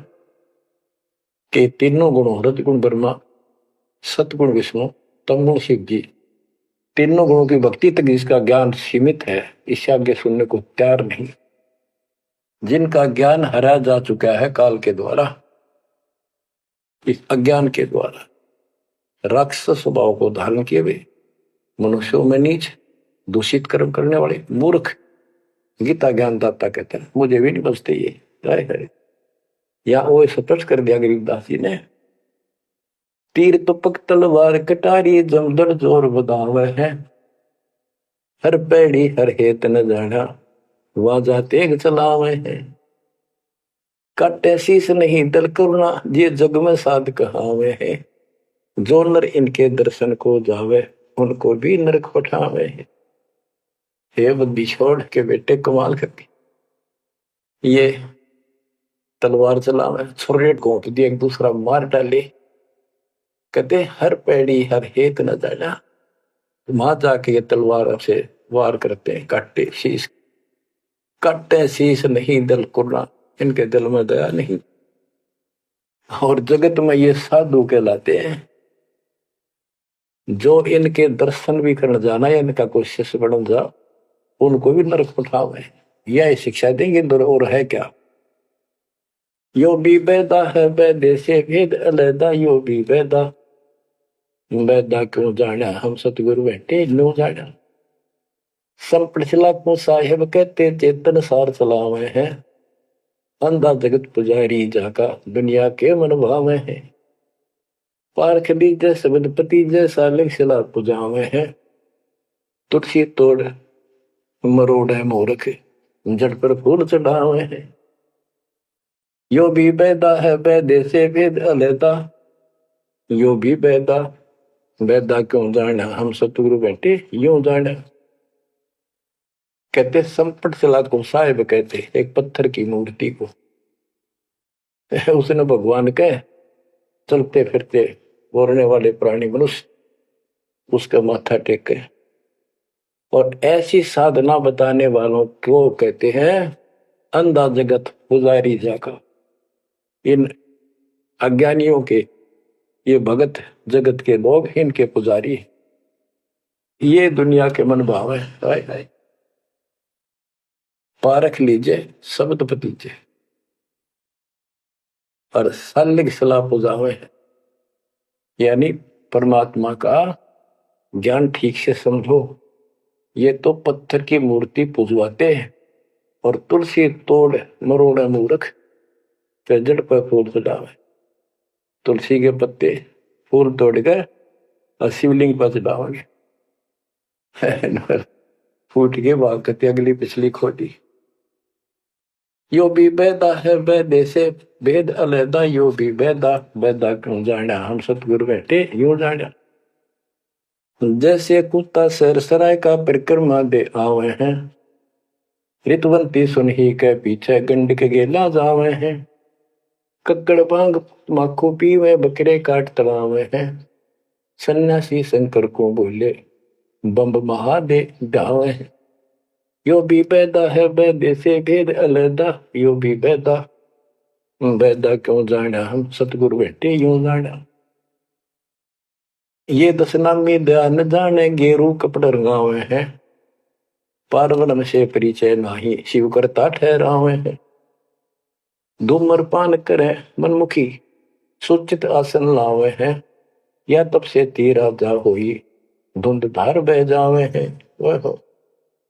के तीनों गुणों, रजगुण ब्रह्मा, सतगुण विष्णु, तमगुण शिव जी, तीनों गुणों की भक्ति तक जिसका ज्ञान सीमित है, इससे आगे सुनने को तैयार नहीं। जिनका ज्ञान हरा जा चुका है काल के द्वारा, इस अज्ञान के द्वारा, राक्षस स्वभाव को धारण किए हुए, मनुष्यों में नीच, दूषित कर्म करने वाले मूर्ख, गीता ज्ञानदाता कहते हैं, मुझे भी नहीं बचते ये। या वो स्पष्ट कर दिया गरीबदास जी ने। तीर तुपक तलवार कटारी जमदड़ जोर बदावे है, हर पैड़ी हर हेत न जाना, वाजा तेग चलावे है। काटे शीस नहीं दल करुणा, ये जग में साध कहावे है। जो नर इनके दर्शन को जावे, उनको भी नरक पठावे है। हे बंदी छोड़ के बेटे कमाल करके ये तलवार चलावे, छुरे घोंप दिए, एक दूसरा मार डाले। कहते हर पैड़ी हर हेत न जाना। वहां जाके ये तलवार से वार करते हैं, काटे शीश, काटे शीश नहीं दिल कुर्रा, इनके दिल में दया नहीं। और जगत में ये साधु कहलाते हैं, जो इनके दर्शन भी करने जाना या इनका कोई शिष्य बन जा, उनको भी नरक उठावे। यह शिक्षा देंगे और है क्या। यो भी बेदा है बेदे से भेद अलैदा, यो भी बेदा, बेदा क्यों जाना हम सतगुरु बैठे नो जाना। संपड़ला को साहेब कहते चेतन सार चलावे हैं, अंधा जगत पुजारी जाका दुनिया के मन भावे हैं। पारख लीजे सबदपति जैसा लिखला पुजावे हैं, तुलसी तोड़ मरोड़ है मोरख, जड़ पर फूल चढ़ावे हैं। यो भी बेदा है बेदे से भेद अलैदा, यो भी बेदा, बेदा क्यों जाना हम सतगुरु बैठे यूं जाना। कहते संपट चला को साहेब कहते एक पत्थर की मूर्ति को, उसने भगवान के चलते फिरते बोलने वाले प्राणी मनुष्य उसका माथा टेके। और ऐसी साधना बताने वालों को कहते हैं अंधा जगत पुजारी जाका। इन अज्ञानियों के, ये भगत जगत के लोग, इनके पुजारी, ये दुनिया के मन भाव है। हाय हाय, पारख लीजिए शब्द पतीजे और सालिग सलाह पुजावे, यानी परमात्मा का ज्ञान ठीक से समझो। ये तो पत्थर की मूर्ति पुजवाते हैं और तुलसी तोड़ मरोड़ मूर्ख, जड़ पर फूल चढ़ावे। तुलसी के पत्ते फूल तोड़कर और शिवलिंग पर चढ़ाओगे, फूट के भाग करते अगली पिछली खोटी। यो भी बेदा है बेदे से भेद अलैदा, यो भी बेदा, बेदा क्यों जाना हम सतगुरु बैठे यूं जाना। जैसे कुत्ता सरसराय का परिक्रमा दे आवे हैं, ऋतवंती सुनही के पीछे गंड के गेला जावे हैं। कक्कड़ बांग माखो पीवे बकरे काट तड़ावे हैं, सन्यासी शंकर को बोले बम्ब महादे डावे हैं। यो भी बेदा है बेदे से भेद अलैदा, यो भी बेदा, बेदा क्यों जाना हम सतगुरु बैठे यूं जाना। ये दशनामी ध्यान जाने गेरू कपड़ रंगावे हैं, पार्वण से परिचय नाही शिव करता ठहरावे हैं। धूम्रपान करे मनमुखी सुचित आसन लावे हैं, या तब से तीरा जा होई धुंध धार बह जावे हैं। वह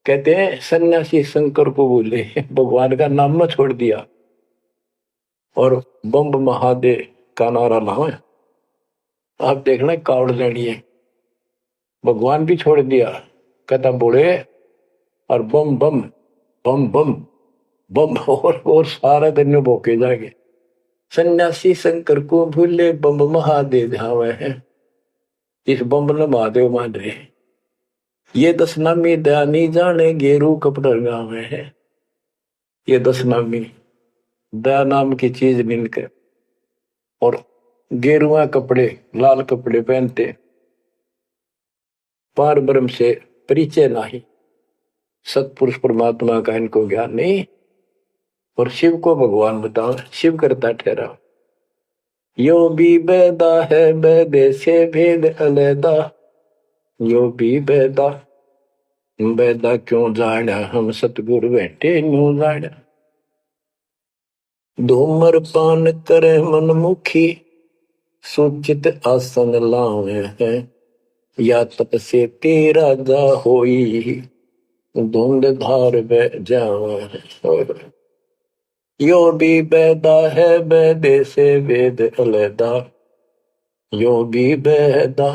कहते हैं सन्यासी शंकर को बोले भगवान का नाम न छोड़ दिया और बम्ब महादेव का नारा लावे। आप देखना कावड़ लेनी है, भगवान भी छोड़ दिया, कहता बोले और बम बम बम बम बम, और सारा दिन भोके जाएंगे। सन्यासी शंकर को भूले बम महादेव धावे हैं, इस बम ने महादेव मान रहे। ये दशनामी दयानी जाने गेरू कपड़ गावे हैं। ये दशनामी दया नाम की चीज मिलकर और गेरुआ कपड़े लाल कपड़े पहनते, पार ब्रह्म से परिचय नहीं, सतपुरुष परमात्मा का इनको ज्ञान नहीं, और शिव को भगवान बताओ, शिव करता ठहरा। यो भी बेदा है बेदे से भेद अलैदा, यो भी बेदा, बेदा क्यों जाना हम सतगुरु बैठे न्यू जाना। धूम्रपान करे मनमुखी सुचित आसन लावे हैं, या तप से तेरा जा होई धुंध धार बह जावे। यो भी बेदा है बेदे से वेद अलैदा, यो भी बेदा,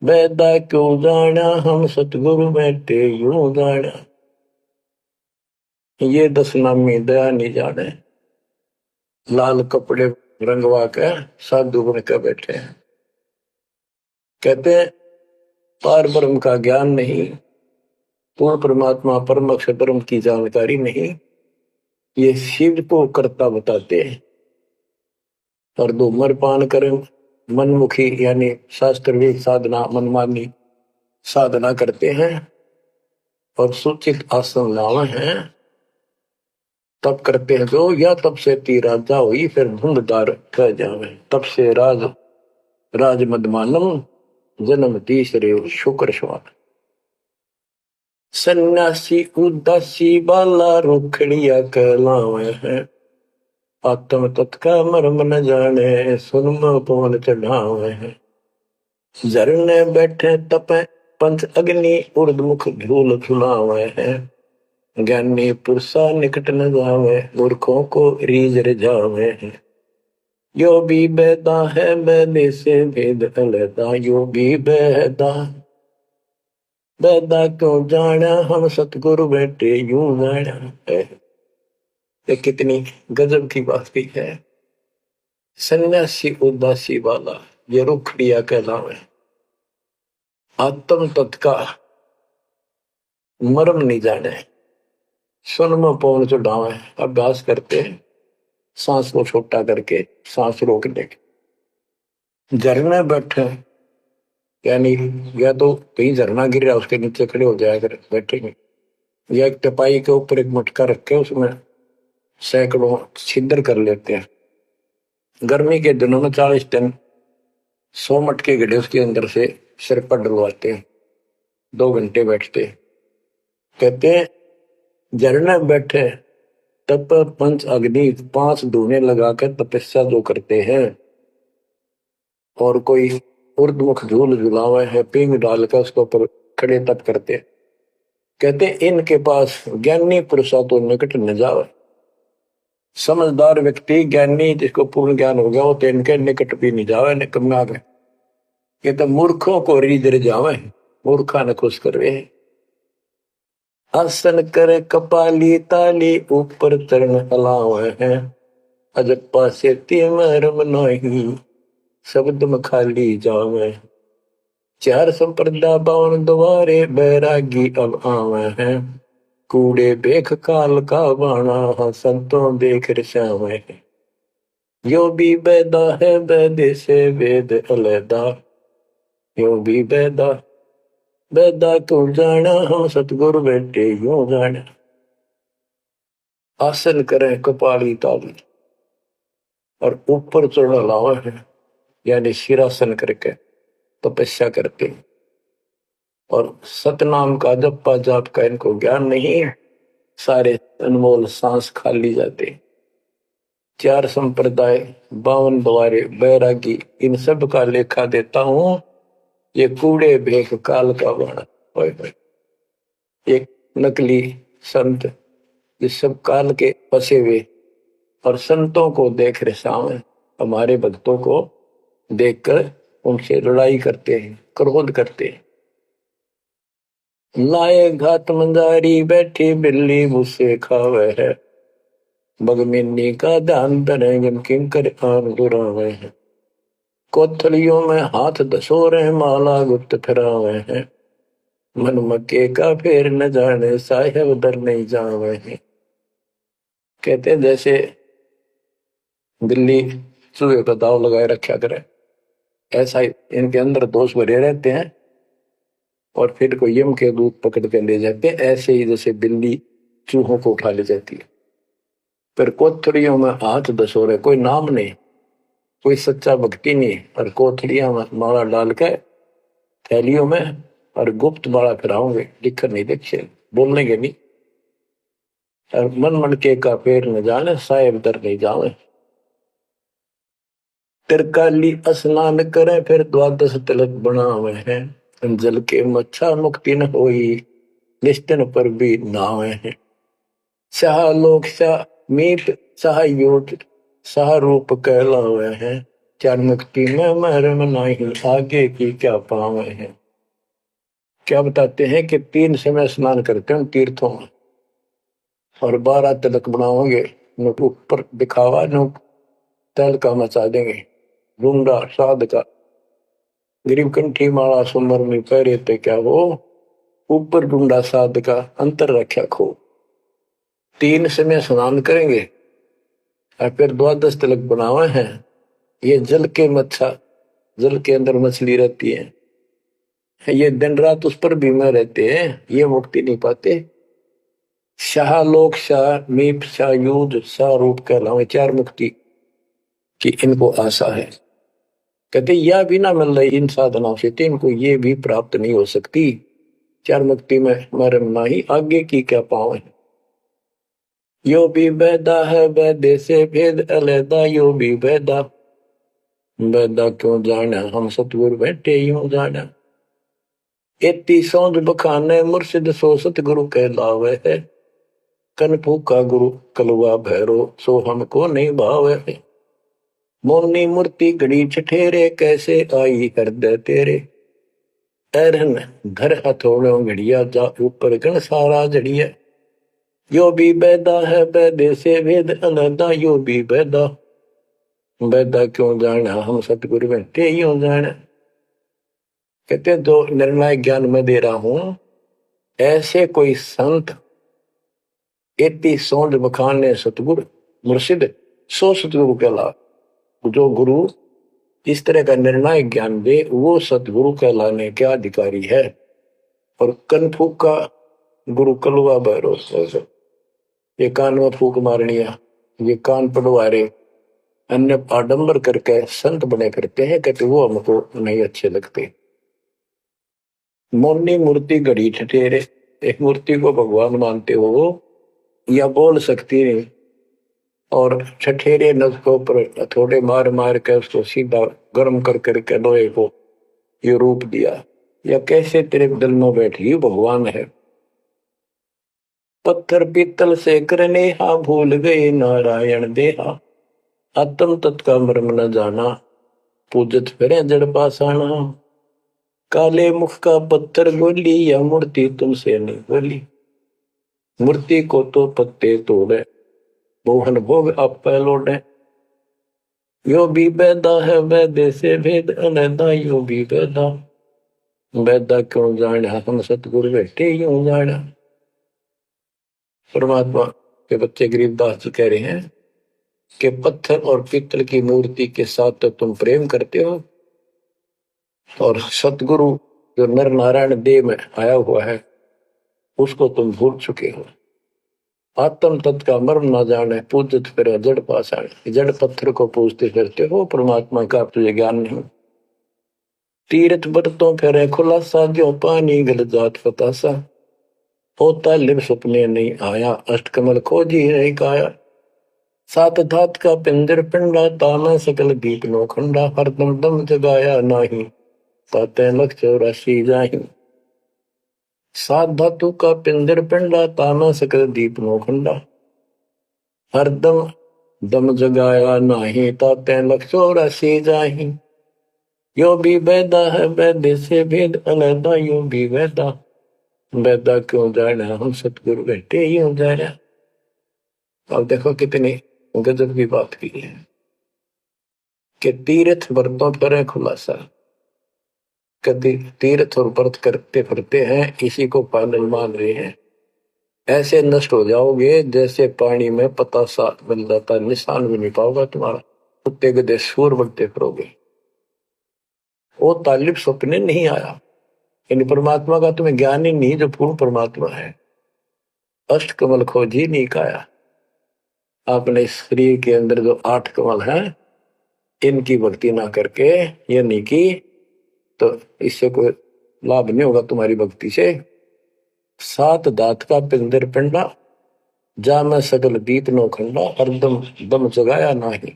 बेदा क्यों जाना हम सतगुरु बैठे यूं जाना। ये दशनामी दया नहीं जाने, लाल कपड़े रंगवा के साधु बन के बैठे हैं। कहते हैं पार ब्रह्म का ज्ञान नहीं, पूर्ण परमात्मा परम अक्षर ब्रह्म की जानकारी नहीं, ये शिव को कर्ता बताते हैं। और धूम्रपान करें मनमुखी यानी शास्त्र साधना मनमानी साधना करते हैं और सूचित आसन लावे हैं तब करते हैं जो, या तब से ती राजा हुई फिर धुंधदार कह जावे, तब से राज मदमानम जन्म तीसरे शुक्र स्वान। सन्यासी उदासी बाला रुखड़िया कहलावे हैं, आत्म तत्का मर्म न जाने सुनम पवन चढ़ावे हैं। झरने बैठे तपे पंच अग्नि उर्दमुख झूल झुलावे हैं, ज्ञानी पुरुषा निकट न जावे मूर्खों को रीझ रिझावे हैं। यो भी बेदा है बेदे से भेद अलैदा, यो भी बेदा बेदा क्यों जाना हम सतगुरु बैठे यूं जाना है। ये कितनी गजब की बात की है। सन्यासी उदासी वाला ये रुखड़िया कहलावे, आत्म तत्का मर्म नहीं जाने सुन में पौन चढ़ावे। अभ्यास करते हैं सांस को छोटा करके सांस रोकने के। झरने बैठे यानी या तो कहीं झरना गिर रहा उसके नीचे खड़े हो जाया कर बैठेंगे, या एक टपाई के ऊपर एक मटका रख के उसमें सैकड़ों छिद्र कर लेते हैं। गर्मी के दिनों में 40 दिन 100 मटके गड्ढे उसके अंदर से सिर पर डलवाते हैं, 2 घंटे बैठते। कहते हैं झरने बैठे तप पंच अग्नि 5 धूने लगाकर तपस्या जो करते हैं, और कोई उर्दमुख झूल झुलावा है पिंग डालकर उसके ऊपर खड़े तप करते हैं। कहते इनके पास ज्ञानी पुरुषा तो निकट न जावे। समझदार व्यक्ति ज्ञानी जिसको पूर्ण ज्ञान हो गया वो तो इनके निकट भी नहीं जावे, निकम आ गए। ये तो मूर्खों को रीझ रिझावे, मूर्खा न खुश करवे। आसन करे कपाली ताली ऊपर चरण हलावे हैं, अजप्पा से मरम नहीं शब्द में खाली जावे। 4 संप्रदा 52 द्वारे बैरागी अब आवे हैं, कूड़े बेख काल का बाणा संतों देख रसावे हैं। यो भी बैदा है बैदे से वेद अलैदा, यो भी बैदा बेदा क्यों जाना हम सतगुरु बैठे यूं जाना। आसन करें कपाली ताली और ऊपर चढ़ लावा है यानी सिरासन करके तपस्या करते, और सतनाम का जप्पा जाप का इनको ज्ञान नहीं है, सारे अनमोल सांस खाली जाते। 4 संप्रदाय 52 द्वारे बैरागी इन सब का लेखा देता हूं, ये कूड़े भेख काल का बाणा। एक नकली संत इस सब काल के फंसे हुए और संतों को देख रहे सामने, हमारे भक्तों को देखकर उनसे लड़ाई करते हैं, क्रोध करते हैं। लाए घात मंदारी बैठी बिल्ली मुझसे खावे है, बगमिनी का ध्यान धरे किंकर आन दुरावे है। कोथलियों में हाथ दसोरे माला गुप्त फिरावे हैं, मन मक्के का फेर न जाने साहेब दर नहीं जावे हैं। कहते जैसे बिल्ली चूहे का दाव लगाए रखा करे, ऐसा इनके अंदर दोष भरे रहते हैं और फिर को यम के दूध पकड़ के ले जाते हैं। ऐसे ही जैसे बिल्ली चूहों को उठा ले जाती है। फिर कोथलियों में हाथ दसोरे, कोई नाम नहीं, कोई सच्चा भक्ति नहीं, और कोथलियां में माला डाल के थैलियों में और गुप्त माला फिराओगे, दिखकर नहीं देखे, बोलेंगे नहीं। और मन मन के का पैर न जाने साहेब दर नहीं जावे। तिरकाली स्नान करे फिर 12 तिलक बनावे हैं, जल के मच्छा मुक्ति न होई निष्ठन पर भी नावे हैं। शाह लोक शाह मीत शाह योग शाह रूप कहलावे हैं, चार मुक्ति में मरम नहीं आगे की क्या पावे हैं। क्या बताते हैं कि 3 समय स्नान करते हैं तीर्थों में, और 12 तिलक बनाओगे, नोट ऊपर दिखावा, नोट तैल का मचा देंगे, रूंडा साध का गरीब कंठी माला सुमर में पैरे ते क्या हो, ऊपर डूंडा साध का अंतर रख्या खो। 3 समय स्नान करेंगे और फिर द्वादश तिलक बनावे हैं। ये जल के मच्छा, जल के अंदर मछली रहती है, ये दिन रात उस पर बीमार रहते हैं, ये मुक्ति नहीं पाते। शाह लोक शाह मीप शाह युद्ध शाह रूप कहलावे, 4 मुक्ति की इनको आशा है। कहते यह भी ना मिल रही इन साधनाओं से तो इनको ये भी प्राप्त नहीं हो सकती। 4 मुक्ति में मरम नाही, आगे की क्या पावे। यो भी बैदा है बैदे से भेद अलैदा, यो भी बैदा बैदा क्यों जाना, हम सतगुरु बैठे यूं जाना। एती सौंद बखाने मुर्शिद सो सतगुरु कहलावे है, कन फूका गुरु कलवा भैरो सो हमको नहीं भावे है। मोनी मूर्ति घड़ी ठठेरे, कैसे आई हृदय तेरे, ऐरन घर हथौड़ों घड़िया जा ऊपर गण सारा जड़िया। यो भी बैदा है बैदे से भेद अलैदा, यो भी बैदा बैदा क्यों जाना, हम सतगुरु बैठे यूं जाना। कहते जो निर्णय ज्ञान में दे रहा हूं, ऐसे कोई संत एती सौंद बखाने सतगुरु मुर्शिद सो सतगुरु कहला। जो गुरु इस तरह का निर्णायक ज्ञान दे वो सतगुरु कहलाने के अधिकारी है। और कन फूका गुरु कलवा भरोसा, ये कान में फूक मारनिया, ये कान पड़वारे, अन्य आडंबर करके संत बने करते हैं, कहते वो हमको नहीं अच्छे लगते। मोनी मूर्ति घड़ी ठठेरे, एक मूर्ति को भगवान मानते हो या बोल सकती नहीं, और ठठेरे नसकों पर थोड़े मार मार के उसको सीधा गर्म कर करके लोहे को ये रूप दिया, या कैसे तेरे दिल में बैठी भगवान है। पत्थर पीतल से करने हा, भूल गए नारायण देहा, आत्म तत्का मर्म न जाना, पूजत फिरे जड़ पासाना। काले मुख का पत्थर गोली, या मूर्ति तुमसे नहीं बोली, मूर्ति को तो पत्ते तोड़े, मोहन भोग आप लौटे। यो भी बैदा है बैदे से भेद अलैदा, यो भी बैदा बैदा क्यों जाना, हम सतगुरु बैठे यूं जाना। परमात्मा के बच्चे गरीबदास जी कह रहे हैं कि पत्थर और पीतल की मूर्ति के साथ तो तुम प्रेम करते हो, और सतगुरु जो नर नारायण देह में आया हुआ है उसको तुम भूल चुके हो। आत्म तत्व का मर्म न जाने, पूजत फिर जड़ पाषाण, जड़ पत्थर को पूजते फिरते हो, परमात्मा का तुझे ज्ञान नहीं। तीर्थ बरतों फिरे खुलासा, जो पानी गल जात फतासा, होता लिव सपने नहीं आया, अष्टकमल खोजी है काया। सात धात का पिंजर पिंडा, ताना सकल दीप नो खंडा, हरदम दम जगाया नाही, ताते लख 84 जाही। सात धातु का पिंजर पिंडा, ताना सकल दीप नो खंडा, हरदम दम जगाया नाही, ताते लख 84 जाही। यो भी बैदा है बैदे से भेद अलैदा, यो भी बैदा बैदा क्यों जाना, हम सतगुरु बैठे यूं जाना। अब देखो कितनी गजब की बात की है कि तीर्थ व्रतों पर खुलासा, कभी तीर्थ और व्रत करते फिरते हैं, इसी को पालन मान रहे हैं। ऐसे नष्ट हो जाओगे जैसे पानी में पतासा मिल जाता, निशान भी नहीं पाओगा तुम्हारा, कुत्ते गधे सूर बनते फिरोगे। वो तालिब सपने नहीं आया, इन परमात्मा का तुम्हें ज्ञान ही नहीं जो पूर्ण परमात्मा है। अष्ट कमल खोजी नहीं काया, आपने शरीर के अंदर जो 8 कमल हैं इनकी भक्ति ना करके ये नहीं की तो इससे कोई लाभ नहीं होगा तुम्हारी भक्ति से। सात दात का पिंदर पिंडा, जा मैं सकल दीप नो खंडा, हरदम दम जगाया नाही।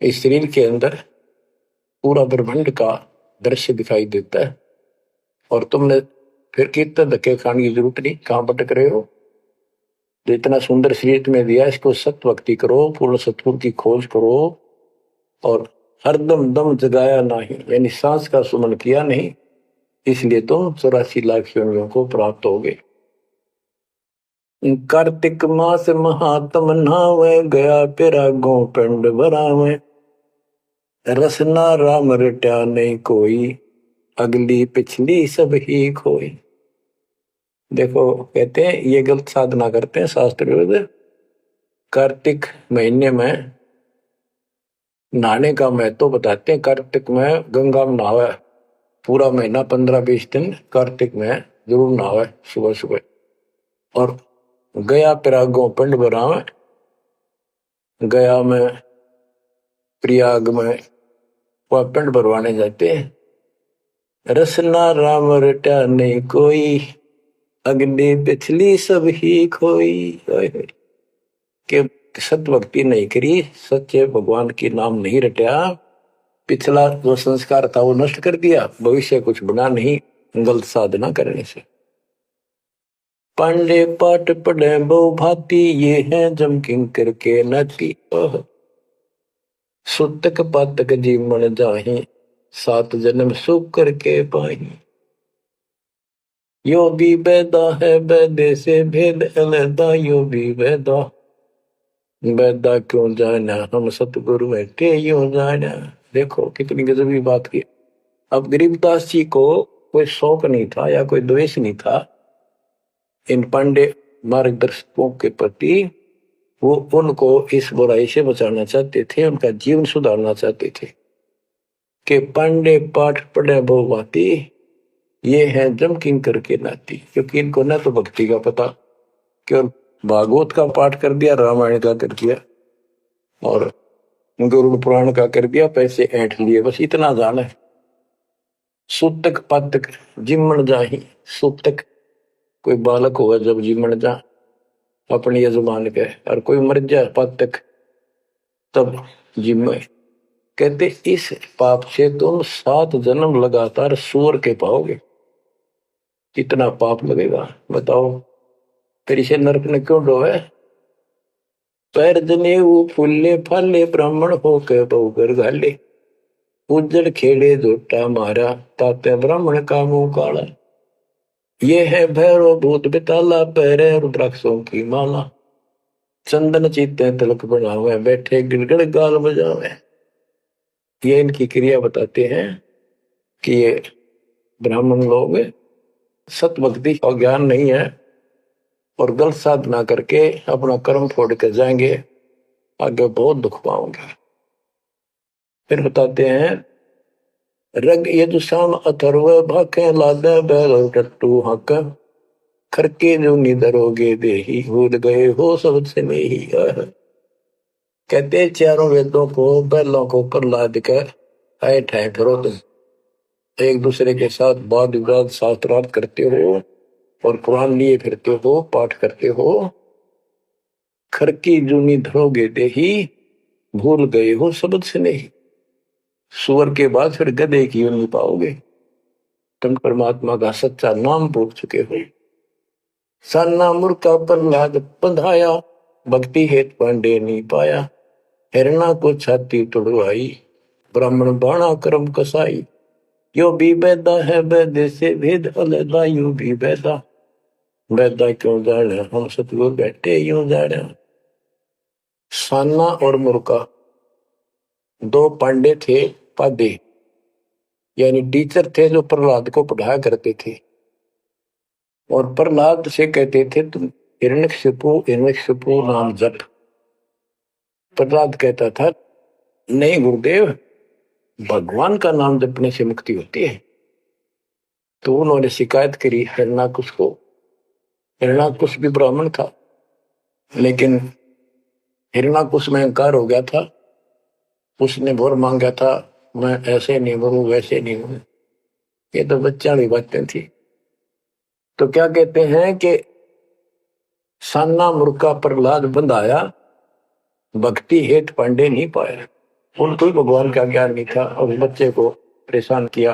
इस शरीर के अंदर पूरा ब्रह्मांड का दृश्य दिखाई देता है, और तुमने फिर कीर्तन धक्के खाने की जरूरत नहीं, कहां भटक रहे हो। जो इतना सुंदर शरीर तुम्हें दिया, इसको सत्य भक्ति करो, पूर्ण सतगुरु की खोज करो, और हरदम दम जगाया नहीं, यानी सांस का सुमन किया नहीं, इसलिए तुम 84 लाख योनियों को प्राप्त होगे। कार्तिक मास महात्म नावे, गया पेरा गो पिंड भरावे, रसना राम रट्या नहीं कोई, अगली पिछली सब ही खोई। देखो कहते हैं ये गलत साधना करते हैं शास्त्र विरुद्ध। कार्तिक महीने में नहाने का महत्व बताते हैं। कार्तिक में गंगा में नहावे, पूरा महीना 15-20 दिन कार्तिक में जरूर नहावे सुबह सुबह। और गया प्रयागों पिंड भरावे, गया में प्रयाग में वह पिंड भरवाने जाते हैं। रसना राम रटा नहीं कोई, अग्नि पिछली सब ही खोई। के सत भक्ति नहीं करी, सच्चे भगवान की नाम नहीं रटा, पिछला जो संस्कार था वो नष्ट कर दिया, भविष्य कुछ बना नहीं गलत साधना करने से। पांडे पाठ पढ़े बहु भांति, ये है जम किंकर के नाती। सुतक पातक जीवन जाहि, 7 जन्म सुख करके पाही। यो भी वेदा है वेदे से भेद अलैदा, यो भी वेदा वेदा क्यों जाना, हम सतगुरु बैठे यूं जाना। देखो कितनी गजबी बात की। अब गरीबदास जी को कोई शौक नहीं था या कोई द्वेष नहीं था इन पांडे मार्गदर्शकों के प्रति। वो उनको इस बुराई से बचाना चाहते थे, उनका जीवन सुधारना चाहते थे। कि पांडे पाठ पढ़े बहु भांति, ये है जम किंकर के नाती। क्योंकि इनको न तो भक्ति का पता, केवल भागवत का पाठ कर दिया, रामायण का कर दिया और गरुड़ पुराण का कर दिया, पैसे ऐंठ लिए, बस इतना जाना है। सूतक पातक जिमण जाही, सूतक कोई बालक हुआ जब जिमण जा अपने यजमान के, और कोई मर जाए पातक तब जिम्मे। कहते इस पाप से तुम 7 जन्म लगातार सूअर के पाओगे। कितना पाप लगेगा बताओ, फिर इसे नरक ने क्यों डोवे। पैर जने वो फूले फाले, ब्राह्मण होके बहुगर घाले, उज्जड़ खेड़े झोटा मारा, ताते ब्राह्मण का मुंह काला। ये है भैरव भूत बिताला, पैरे रुद्राक्षों की माला, चंदन चीते तिलक बनावे, बैठे गिड़गड़ गाल बजावे। ये इनकी क्रिया बताते हैं कि ये ब्राह्मण लोग सत भक्ति का ज्ञान नहीं है और गलत साधना करके अपना कर्म फोड़ के जाएंगे, आगे बहुत दुख पाओगे। फिर बताते हैं रग यजुषाम अथर्व भाखे, लादे बैल टट्टू हक, खरके जो निधरोगे देही, भूल गए हो सबसे नहीं। कहते चारों वेदों को बैलों को ऊपर लाद कर आए ठाए करो, तुम एक दूसरे के साथ वाद विवाद शास्त्रार्थ करते हो और कुरान लिए फिरते हो, पाठ करते हो। खरकी जूनी धरोगे देही, भूल गए हो शब्द से नहीं। सुअर के बाद फिर गधे की नहीं पाओगे, तुम परमात्मा का सच्चा नाम भूल चुके हो। सन्ना मुर्का प्रहलाद बंधाया, भक्ति हेत पांडे नहीं पाया। हिरणा को छाती तुड़वाई, ब्राह्मण बाणा कर्म कसाई। यो भी वेदा है वेदे से भेद अलैदा, यूं भी वेदा वेदा क्यों जाने, हम सतगुरु बैठे यूं जाने। सान्ना और मुर्का 2 पांडे थे, पादे यानी टीचर थे जो प्रहलाद को पढ़ाया करते थे। और प्रहलाद से कहते थे तुम हिरण्यकशिपु नाम जप। प्रहलाद कहता था नहीं गुरुदेव, भगवान का नाम जपने से मुक्ति होती है। तो उन्होंने शिकायत करी हिरण्याकुश को। हिरण्याकुश भी ब्राह्मण था, लेकिन हिरण्याकुश में अहंकार हो गया था। उसने वर मांगा था, मैं ऐसे नहीं मरूं वैसे नहीं मरूं। ये तो बच्चा की बातें थी। तो क्या कहते हैं कि सान्ना मुर्का प्रहलाद बंधाया, भक्ति हेत पांडे नहीं पाया। उनको ही भगवान का ज्ञान नहीं था और बच्चे को परेशान किया।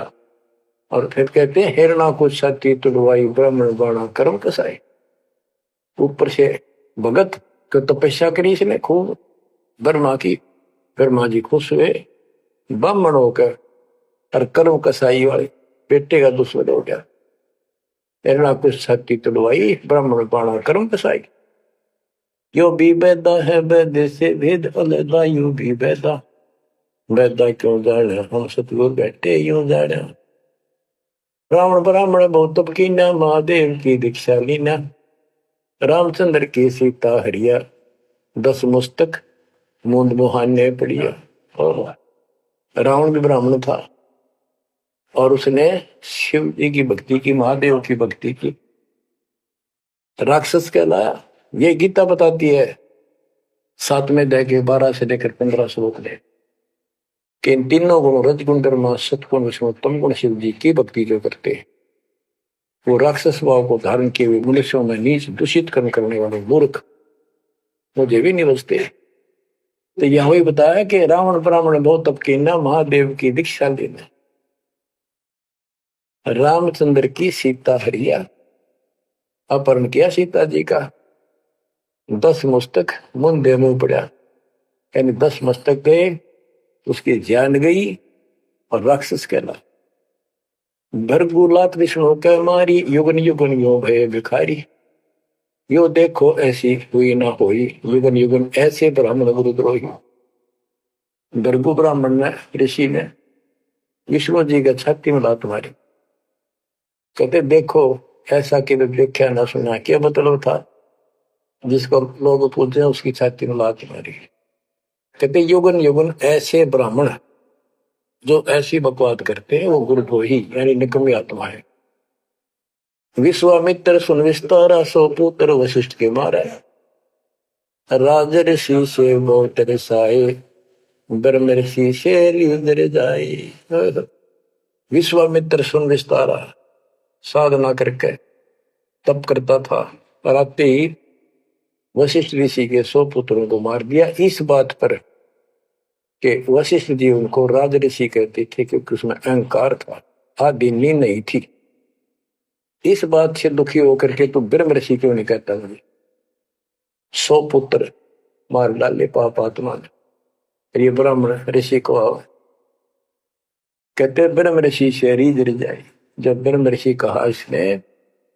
और फिर कहते हैं हिरण्याकुश छाती तुड़वाई, ब्राह्मण बाणा कर्म कसाई। ऊपर से भगत को तपस्या करी इसने खूब ब्रह्मा की, ब्रह्मा जी खुश हुए, ब्राह्मण होकर और कर्म कसाई वाले बेटे का दुश्मन हो गया। हिरण्याकुश छाती तुड़वाई, ब्राह्मण बाणा कर्म कसाई। यो भी वेदा है वेदे से भेद अलैदा, यूं भी वेदा वेदा क्यों जाने, हम सतगुरु बैठे यूं जाने। रावण ब्राह्मण बहुत तप कीना, महादेव की दीक्षा लीना। रामचंद्र की सीता हरिया, 10 मुस्तक मूंद मुहाने पड़िया। और रावण भी ब्राह्मण था और उसने शिव जी की भक्ति की, महादेव की भक्ति की, राक्षस कहलाया। ये गीता बताती है 7वें अध्याय के 12 से लेकर 15 श्लोक में कि इन तीनों गुण, रजगुण कर्म सतगुण विष्णु तम गुण शिव जी की भक्ति जो करते हैं वो राक्षस भाव को धारण किए हुए मनुष्यों में नीच दूषित कर्म करने वाले मूर्ख मुझे भी नहीं बचते। तो यह वही बताया कि रावण ब्राह्मण बहुत तप कीना, महादेव की दीक्षा लेना। रामचंद्र की सीता हरिया, अपहरण किया सीता जी का, 10 मस्तक मुंदे मुंह पड़ा, यानी 10 मस्तक गए, उसकी जान गई और राक्षस कहला। भरगुलात विष्णु के मारी, युगन युगन यो भय भिखारी। यो देखो ऐसी हुई ना होई, युगन युगन ऐसे ब्राह्मण गुरुद्रोही। भरगु ब्राह्मण ने, ऋषि ने विष्णु जी का छाती में लात मारी। कहते देखो ऐसा कि देखा ना सुना, क्या मतलब था? जिसको लोग पूछते हैं उसकी छाती में लात मारी। कहते युगन युगन ऐसे ब्राह्मण जो ऐसी बकवाद करते हैं वो गुरुद्रोही यानी निकम्मी आत्मा है। विश्वामित्र सुन विस्तारा, सो पुत्र वशिष्ठ के मारा। राज ऋषि से बहुत रसाए, ब्रह्म ऋषि से लीदर जाए। विश्वामित्र सुन विस्तारा, साधना करके तप करता था, और आते ही वशिष्ठ ऋषि के 100 पुत्रों को मार दिया। इस बात पर कि वशिष्ठ जी उनको राज ऋषि कहते थे क्योंकि उसमें अहंकार था, आदि नींद नहीं थी। इस बात से दुखी होकर के तू ब्रह्म ऋषि क्यों नहीं कहता? मुझे 100 पुत्र मार डाले पाप आत्मा ने। ये ब्राह्मण ऋषि को आओ, कहते ब्रह्म ऋषि से रीझ जाए। जब ब्रह्म ऋषि कहा इसने,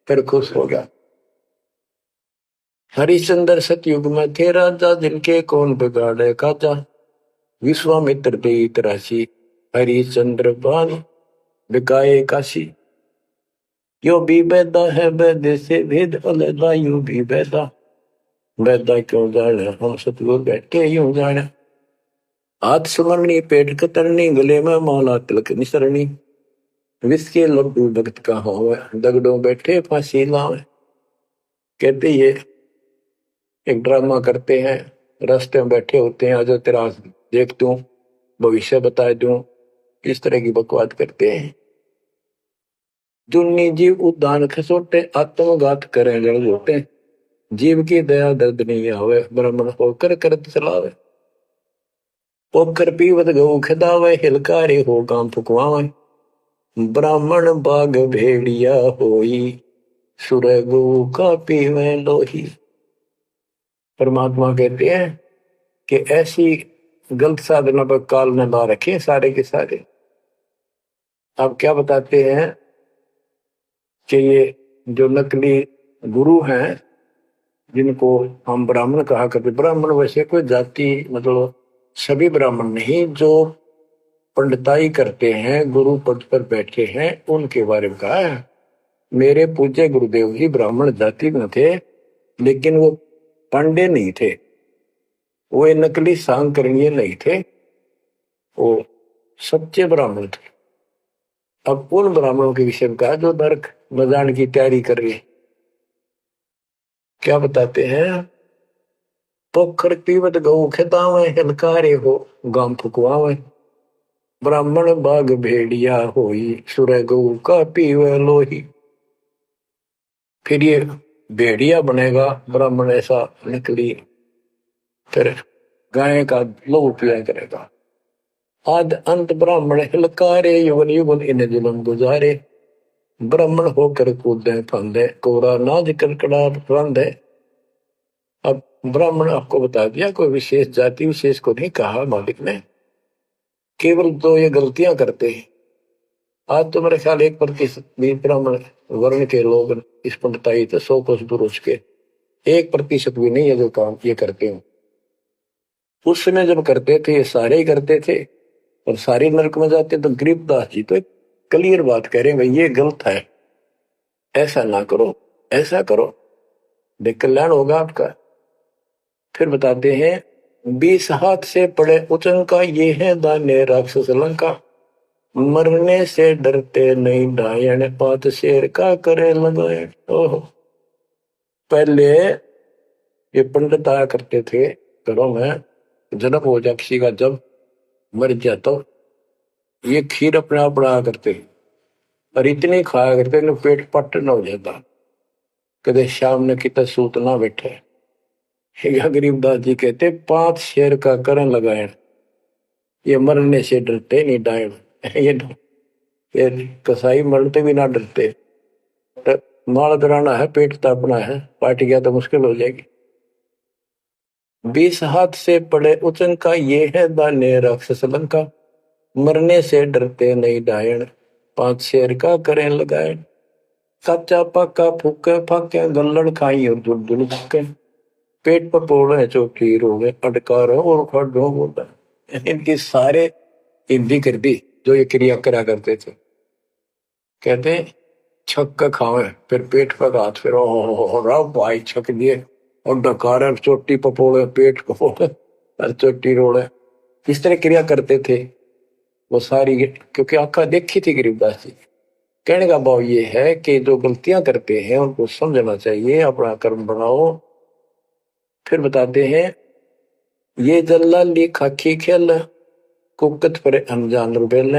फिर खुश हो गया। हरिश्चंद्र सतयुग में थे राजा, जिनके कौन बिगाड़े काजा। विश्वामित्र देत राशि, हरिश्चंद्र बान बिकाए काशी। यो भी बैदा है वैद्य से भेद अलगा, यूं भी बैदा बैदा क्यों जाने, हम सतगुरु बैठे यूं जाने। हाथ सुमरनी पेट कतरनी, गले में माला तिलक निसरनी। विष के लड्डू भगत का हो, दगड़ों बैठे फांसी लावे। कहते ये एक ड्रामा करते हैं, रास्ते में बैठे होते हैं, आज तेरा देख दूं, भविष्य बता दूं, इस तरह की बकवाद करते हैं। जुन्नी जीव उद्दान खसोटे, आत्मघात करें जड़ जोटे। जीव की दया दर्द नहीं आवे, ब्राह्मण होकर करत चलावे। पोखर पीवत गऊ खदावे, हिलकारे हो गांव फुकवावे। ब्राह्मण बाग भेड़िया होई, सुर गऊ का पीवे लोही। परमात्मा कहते हैं कि ऐसी गलत साधना पर काल ने ला रखे सारे के सारे। आप क्या बताते हैं कि ये जो नकली गुरु हैं जिनको हम ब्राह्मण कहा करते, ब्राह्मण वैसे कोई जाति मतलब सभी ब्राह्मण नहीं, जो पंडिताई करते हैं, गुरु पद पर बैठे हैं, उनके बारे में कहा है। मेरे पूज्य गुरुदेव जी ब्राह्मण जाति में थे, लेकिन वो पांडे नहीं थे, वो नकली सांकरणीय नहीं थे, वो सच्चे ब्राह्मण थे। अब उन ब्राह्मणों के विषय में कहा जो नरक में जाने की तैयारी कर रहे हैं। क्या बताते हैं? पोखर पीवत गऊ खेतावे, हिलकारे हो गांव फुकवावे। ब्राह्मण बाग भेड़िया होई, सुर गऊ का पीवे लोही। फिर ये भेड़िया बनेगा ब्राह्मण, ऐसा निकली, फिर गाय का लोह पिया करेगा। आद अंत ब्राह्मण हिलकारे, युगन युगन इन जुलम गुजारे। ब्राह्मण होकर कूदे फंदे, कोरा नाज कड़कड़ा रंधे। अब ब्राह्मण आपको बता दिया, कोई विशेष जाति विशेष को नहीं कहा मालिक ने, केवल तो ये गलतियां करते हैं। आज तो मेरे ख्याल 1% भी ब्राह्मण वर्ण के लोग इस पंडिताई तो 100 कोस दूर के 1% भी नहीं है जो काम ये करते हैं। उस समय जब करते थे ये सारे ही करते थे और सारे नरक में जाते। तो गरीबदास जी तो क्लियर बात कह रहे हैं भाई, ये गलत है, ऐसा ना करो, ऐसा करो, देख कल्याण होगा आपका। फिर बताते हैं, 20 हाथ से पड़े उचंका, ये है दान्य राक्षस लंका। मरने से डरते नहीं डायन, पात शेर का करे लगाए। ओहो, पहले ये पंडित आया करते थे घरों में, जन्म हो जाए किसी का, जब मर जाए तो ये खीर अपने आप बनाया करते, और इतनी खाया करते न पेट पट न हो जाता, कदे शाम ने कितना सूत ना बैठे। या गरीबदास जी कहते, 5 शेर का करण लगाए, ये मरने से डरते नहीं डायन। ये कसाई मरते भी ना डरते। तो माल कराना है, पेट तापना है, पार्टी गया तो मुश्किल हो जाएगी। 20 हाथ से पड़े उचंका, ये है दान्य राक्षस लंका। मरने से डरते नहीं डायन, 5 शेर का करें लगाए। कच्चा पक्का फूके फाके, गल्लड़ खाई और दुल दुल भाके। पेट पर पोड़े चौकी रोगे, अटकार और खड़ो बोला। इनकी सारे हिंदी कर दी जो ये क्रिया करा करते थे। कहते छक्का खावे, फिर पेट पर हाथ, फिर ओ भाई छक दिए, और डकार चोटी पपोड़े, पेट को और चोटी रोड़े, इस तरह क्रिया करते थे वो सारी, क्योंकि आंखा देखी थी गरीबदास जी। कहने का भाव ये है कि जो गलतियां करते हैं उनको समझना चाहिए, अपना कर्म बनाओ। फिर बताते हैं, ये जल्लाली खाकी खेल, कुकत पर अनजान रुबेल,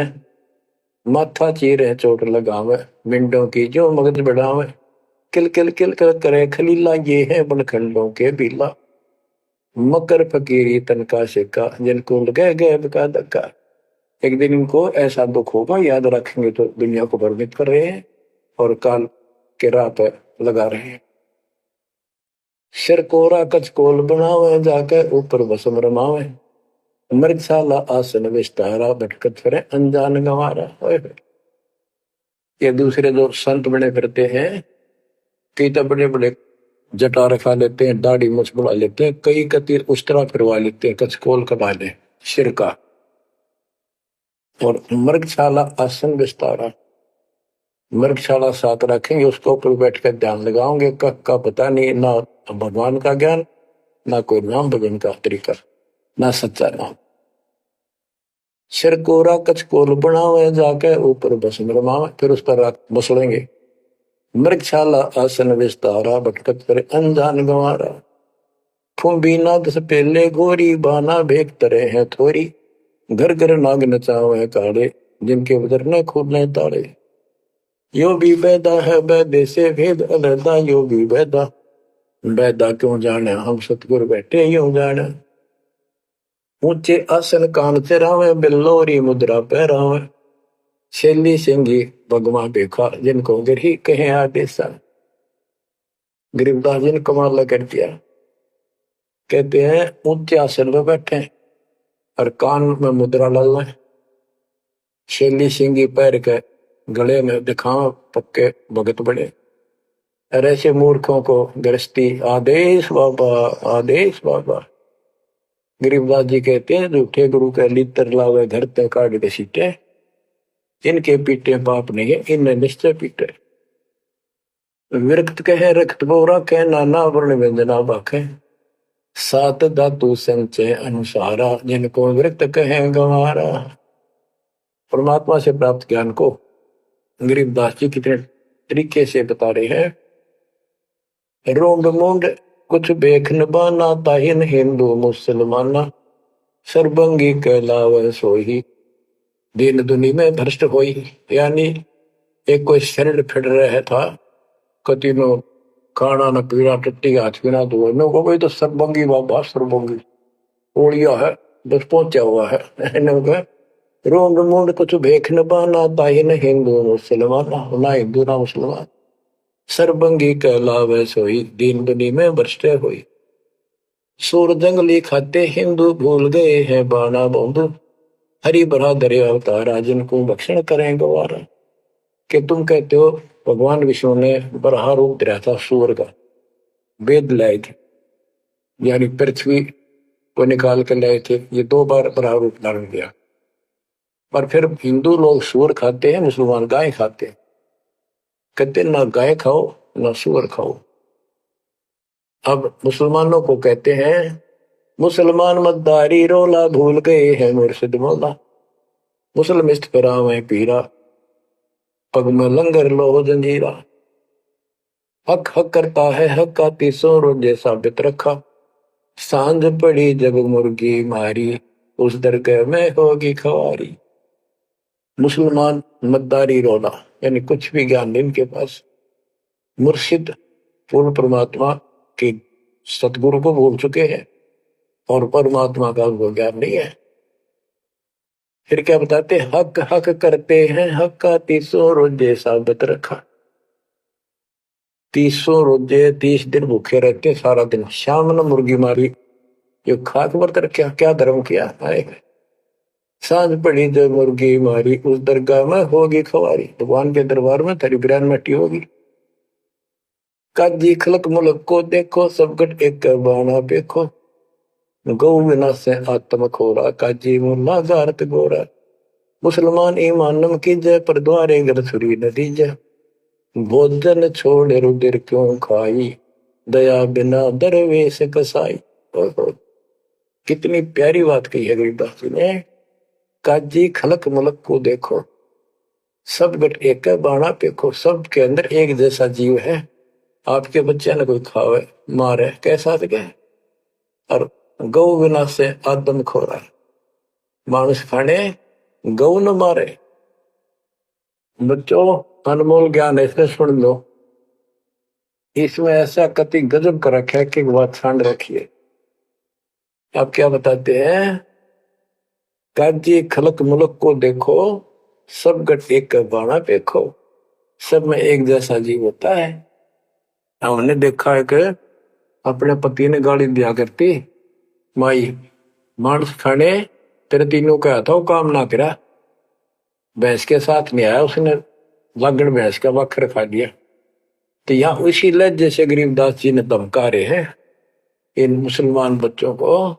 माथा चीरे चोट लगावे, मिंडों की जो मगज बढ़ावे। किल किल किल कर करे खलीला, ये है बनखंडों के बीला। मकर फकीरी तनका सिक्का, जिनको लगे गैब का धक्का। एक दिन इनको ऐसा दुख होगा, याद रखेंगे तो दुनिया को भ्रमित कर रहे हैं और काल के राह पे लगा रहे हैं। सिर कोरा कचकोल बनावे, जाके ऊपर बसम रमावे। मृगशाला आसन विस्तारा, भटकत फिरे अनजान गंवारा। ये दूसरे जो संत बने फिरते हैं, कई तो बड़े बड़े जटा रखा लेते हैं, दाढ़ी मुछ बढ़ा लेते हैं, कई कति उस्तरा फिरवा लेते हैं, कचकोल कटा ले सिर का। और मृगशाला आसन विस्तारा, मृगशाला साथ रखेंगे, उसको ऊपर बैठ कर ध्यान लगाओगे, कब का पता नहीं, ना भगवान का ज्ञान, ना कोई नाम भजन का तरीका, ना सच्चा नाम। सिर कोरा कचकोल बनावे, जाके ऊपर बसम रमावे, फिर उस पर रात बसलेंगे। मृगशाला आसन विस्तारा, भटकत पर अनजान गंवारा। फुम्बी नाद से पहले गोरी, बाना भेक तरे हैं थोरी। घर घर नाग नचावे काड़े, जिनके उधर न खुलने ताड़े। यो भी बैदा है बैदे से भेद अलहदा, यो भी बैदा, बैदा क्यों जाने, हम सतगुरु बैठे यूं जाने। ऊंचे आसन कान चरावे, बिल्लोरी मुद्रा पहरावे। शैली सिंगी भगवा देखा, जिनको गिरही कहे आदेशा। गरीबदास जी ने कमाल कर दिया। कहते हैं ऊंचे आसन में बैठे और कान में मुद्रा डालना, शैली सिंगी पैर के गले में दिखाओ पक्के भगत बड़े। और ऐसे मूर्खों को गृहस्थी आदेश बाबा, आदेश बाबा। गरीबदास जी कहते हैं, झूठे गुरु के लितर लावे, घर ते काट के सीटे। इनके पीटे पाप नहीं है, इन्हें निश्चय पीटे। विरक्त कहे रक्त बोरा के, नाना वर्ण व्यंजना बाखे। सात धातु संचय अनुसारा, जिनको विरक्त कहे गंवारा। परमात्मा से प्राप्त ज्ञान को गरीबदास जी कितने तरीके से बता रहे हैं। रोंड मुंड कुछ बेख न बाना, ताहिन हिंदू मुसलमाना। सर्वंगी कहलावे सोही, दीन दुनी में भ्रष्ट होई। यानी एक कोई शरीर फिर रहा था, कति नो काना न पीड़ा टट्टी हाथ बिना धोए, नो को तो सर्वंगी बाबा, सर्वंगी ओलिया है, बस पहुंचा हुआ है। रोंड मुंड कुछ भेख न बाना, ताहिन हिंदू मुसलमाना, ना हिंदू ना मुसलमान। सर्वंगी कहलावे सोई, दीन दुनी में भ्रष्ट होई। सूर जंगली खाते हिंदू, भूल गए हैं बाना बंधु। हरि भरा दरे अवतारा, जिनको भक्षण करें गवारा। कि तुम कहते हो भगवान विष्णु ने बरहा रूप धरा था सूर का, वेद लाए थे, यानी पृथ्वी को निकाल कर लाए थे, ये 2 बार बरहा रूप धारण किया। पर फिर हिंदू लोग सूअर खाते हैं, मुसलमान गाय खाते हैं। कहते ना गाय खाओ ना सूअर खाओ। अब मुसलमानों को कहते हैं मुसलमान मद्दारी रोला भूल गए हैं मुर्शिद मौला। मुसलमिस्त करावे पीरा पग में लंगर लो जंजीरा। हक हक करता है हक का तीसों रोजे साबित रखा। सांझ पड़ी जब मुर्गी मारी उस दरगाह में होगी खवारी। मुसलमान मद्दारी रोला यानी कुछ भी ज्ञान नहीं इनके पास। मुर्शिद पूर्ण परमात्मा के सतगुरु को भूल चुके हैं और परमात्मा का उनको ज्ञान नहीं है। फिर क्या बताते, हक हक करते हैं हक का तीसों रोजे साबित रखा। 300 रोजे 30 दिन भूखे रहते सारा दिन। शाम ने मुर्गी मारी, ये खाक व्रत रखा, क्या धर्म किया है। सांझ पड़ी जो मुर्गी मारी उस दरगाह में होगी खवारी। भगवान के दरबार में तेरी बिरान मट्टी होगी। काजी खलक मुलक को देखो सब गट एक बाणा देखो। गौ बिना से आत्म खोरा काजी मुल्ला गारत गोरा। मुसलमान ईमानम की जय पर द्वारे गरसुरी नदी जय। भोजन छोड़ रुदिर क्यों खाई दया बिना दरवेश कसाई। कितनी प्यारी बात कही है गरीबदास जी ने। काजी खलक मुलक को देखो सब गट एक बाणा पेखो। सब के अंदर एक जैसा जीव है। आपके बच्चे ने कोई खावे मारे कैसा सके। और गौ बिना से आदम खोरा, मानुष खाने गौ न मारे। बच्चों अनमोल ज्ञान है, इसमें सुन लो। इसमें ऐसा कति गजब कर रखा है कि बात छांड रखिए। आप क्या बताते हैं, काजी खलक मुलक को देखो सब गट एक बाणा देखो। सब में एक जैसा जीव होता है। हमने देखा है कि अपने पति ने गाली दिया करती, माई मांस खाने तेरे तीनों का था वो काम ना करा। भैंस के साथ नहीं आया, उसने लागण भैंस का वक्र खा दिया। तो यहाँ उसी लहजे से गरीबदास जी ने धमका रहे हैं इन मुसलमान बच्चों को।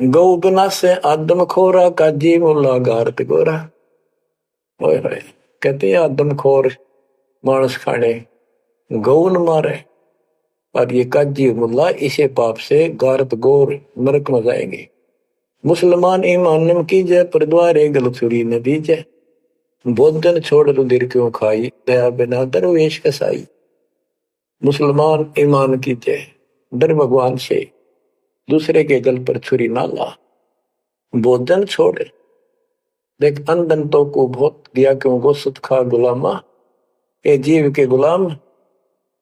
गौ बिना से आदम खोरा काजी मुल्ला गारत गोरा। कहते हैं आदम खोर मांस खाने गौ न मारे। और ये काजी मुल्ला इसे पाप से गारत गोर नरक में जाएंगे। मुसलमान ईमान की जय पर द्वारे गलछुरी नदी जय। भोजन छोड़ रुधिर क्यों खाई दया बिना दरवेश कसाई। मुसलमान ईमान की जय, डर भगवान से, दूसरे के गल पर छुरी ना ला। भोजन छोड़े, देख अनदंतों को बहुत दिया क्यों गो सुत खा गुलामा। ये जीव के गुलाम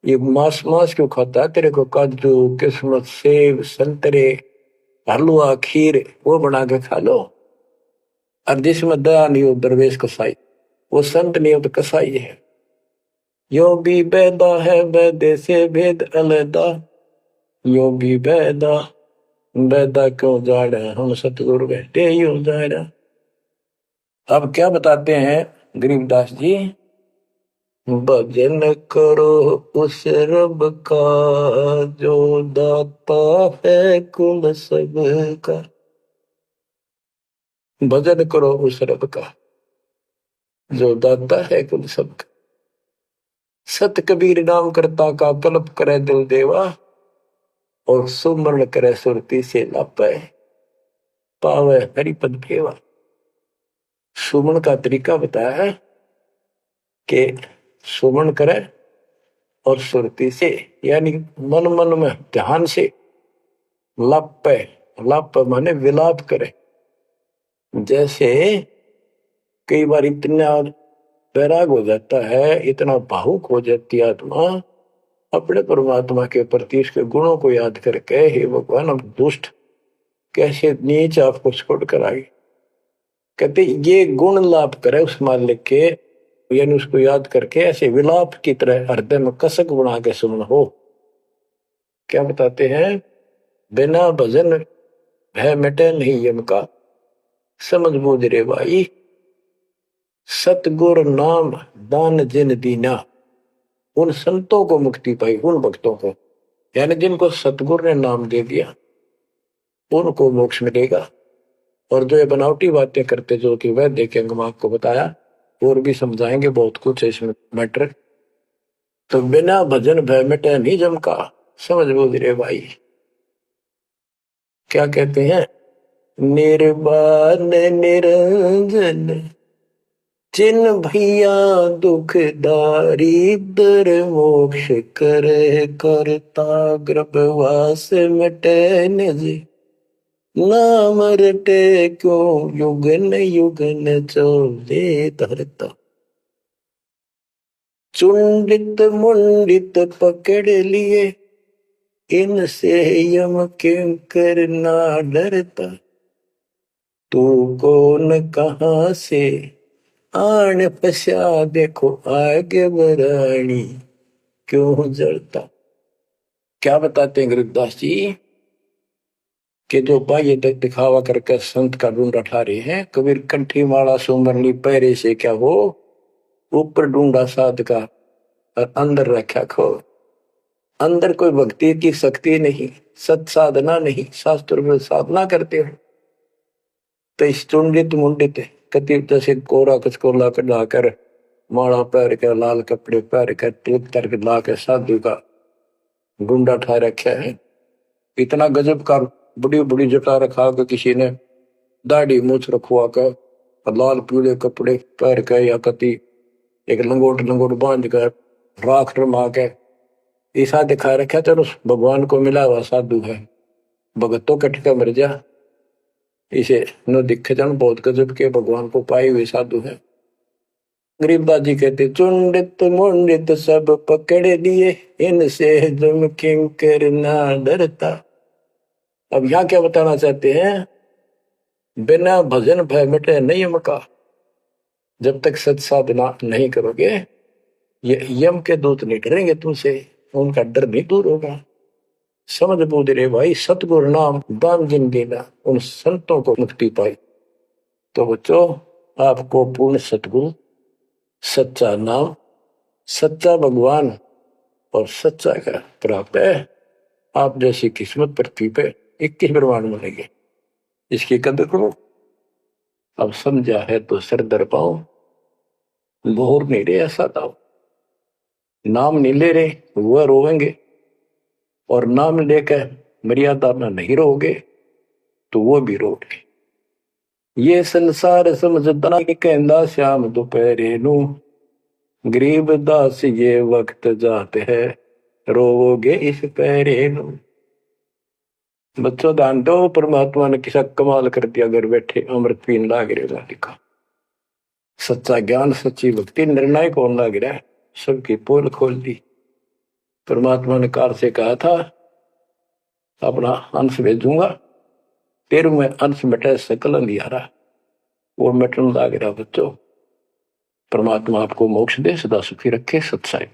ये मांस मांस क्यों खाता है। तेरे को काजू किस्मत सेब संतरे हलवा खीर वो बना के खा लो। और जिसमें दया नहीं हो दरवेश कसाई, वो संत नहीं हो तो कसाई है। यो भी बैदा है बैदे से भेद अलैदा। यो भी बैदा बैदा क्यों जाड़ा हम सतगुरु बैठे यो जाड़ा। अब क्या बताते हैं गरीबदास जी, भजन करो उस रब का जो दाता है कुल सबका। भजन करो उस रब का जो दाता है कुल सबका। सत कबीर नाम करता का कल्प करे दिल देवा। और सुमरण करे सुरती से लापे पावे हरिपद भेवा। सुमन का तरीका बताया है कि सुमन करे और सुरती से यानी मन मन में ध्यान से। लापे लाप माने विलाप करे। जैसे कई बार इतना बैराग हो जाता है, इतना भावुक हो जाती है आत्मा अपने परमात्मा के प्रति, उसके गुणों को याद करके, हे भगवान हम दुष्ट कैसे नीच आपको छोड़कर आए। कहते ये गुण लाभ करे उस मालिक के, यानी उसको याद करके ऐसे विलाप की तरह हृदय में कसक बना के सुन हो। क्या बताते हैं, बिना भजन भय मिटे नहीं यम का। समझ बूझ रे भाई सतगुर नाम दान जिन दीना। उन संतों को मुक्ति पाई, उन भक्तों को, यानी जिनको सतगुरु ने नाम दे दिया उनको मोक्ष मिलेगा। और जो ये बनावटी बातें करते जो कि वह देखेंगे, हम आपको बताया और भी समझाएंगे बहुत कुछ है इसमें मैटर। तो बिना भजन भय मिटे नहीं जमका, समझ बोल रे भाई। क्या कहते हैं, निर्वाण निरंजन चिन्ह भैया दुखदारी दर मोक्ष करे करता गर्भवास मिटे निज नाम रटे क्यों युगन युगन चोले धरता। चुंडित मुंडित पकड़ लिए इनसे यम किंकर ना डरता। तू कौन कहां से आन पश्या देखो आगे बरानी क्यों जलता। क्या बताते हैं गुरुदास जी कि जो बाह्य दिखावा करके संत का ढूंढा ठा रहे हैं, कबीर कंठी माला सुमरनी पैरे से क्या हो, ऊपर ढूंढा साध का और अंदर रखा खो। अंदर कोई भक्ति की शक्ति नहीं, सत साधना नहीं, शास्त्र में साधना करते हो तो इस चुंडित मुंडित कति जैसे कोरा कचकोला कढ़ाकर माला पैर के लाल कपड़े पैर कर तिलक करके ला के साधु का ढूंढा ठा रखा है। इतना गजब का बड़ी बड़ी जटा रखा के किसी ने दाढ़ी मूछ रखवा कर लाल पीले कपड़े पैर के या कति एक लंगोट लंगोट बांध कर राख रमा के ऐसा दिखा रखा। चलो भगवान को मिला हुआ साधु है, भगत तो कट का मर जा, इसे न दिखे जन बहुत गजब के भगवान को पाए हुए साधु है। गरीबदास जी कहते चुंडित मुंडित सब पकड़ लिए इनसे जम किंकर ना डरता। अब यहाँ क्या बताना चाहते हैं, बिना भजन भय मिटे नहीं मका। जब तक सत साधना नहीं करोगे ये यम के दूत नहीं डरेंगे तुमसे, उनका डर नहीं दूर होगा। समझ बूझ रे भाई, सतगुरु नाम दान जिन देना, उन संतों को मुक्ति पाई। तो बच्चों आपको पूर्ण सतगुरु, सच्चा नाम, सच्चा भगवान और सच्चा का प्राप्त है। आप जैसी किस्मत पृथ्वी पे 21 ब्रह्मांड मिलेंगे, इसकी कदर करो। अब समझा है तो सर दर पाओ, बोर नहीं रहे ऐसा दाओ। नाम नहीं ले रहे वह रोवेंगे, और नाम लेकर मर्यादा में नहीं रहोगे तो वो भी रोगे। ये संसार समझदा कहंदा श्याम दोपहरे नू, गरीब दास ये वक्त जाते है रोवोगे इस पैरे नू। बच्चों ध्यान दो, परमात्मा ने किसा कमाल कर दिया, घर बैठे अमृत पीन लाग रहे दिखा। सच्चा ज्ञान सच्ची भक्ति निर्णायक होने लग रहा है, सबकी पोल खोल दी। परमात्मा ने कार से कहा था अपना अंश भेजूंगा, तेरू में अंश मिटा सकल अंधियारा, वो मिटन लग रहा। बच्चों परमात्मा आपको मोक्ष दे, सदा सुखी रखे। सत्साई।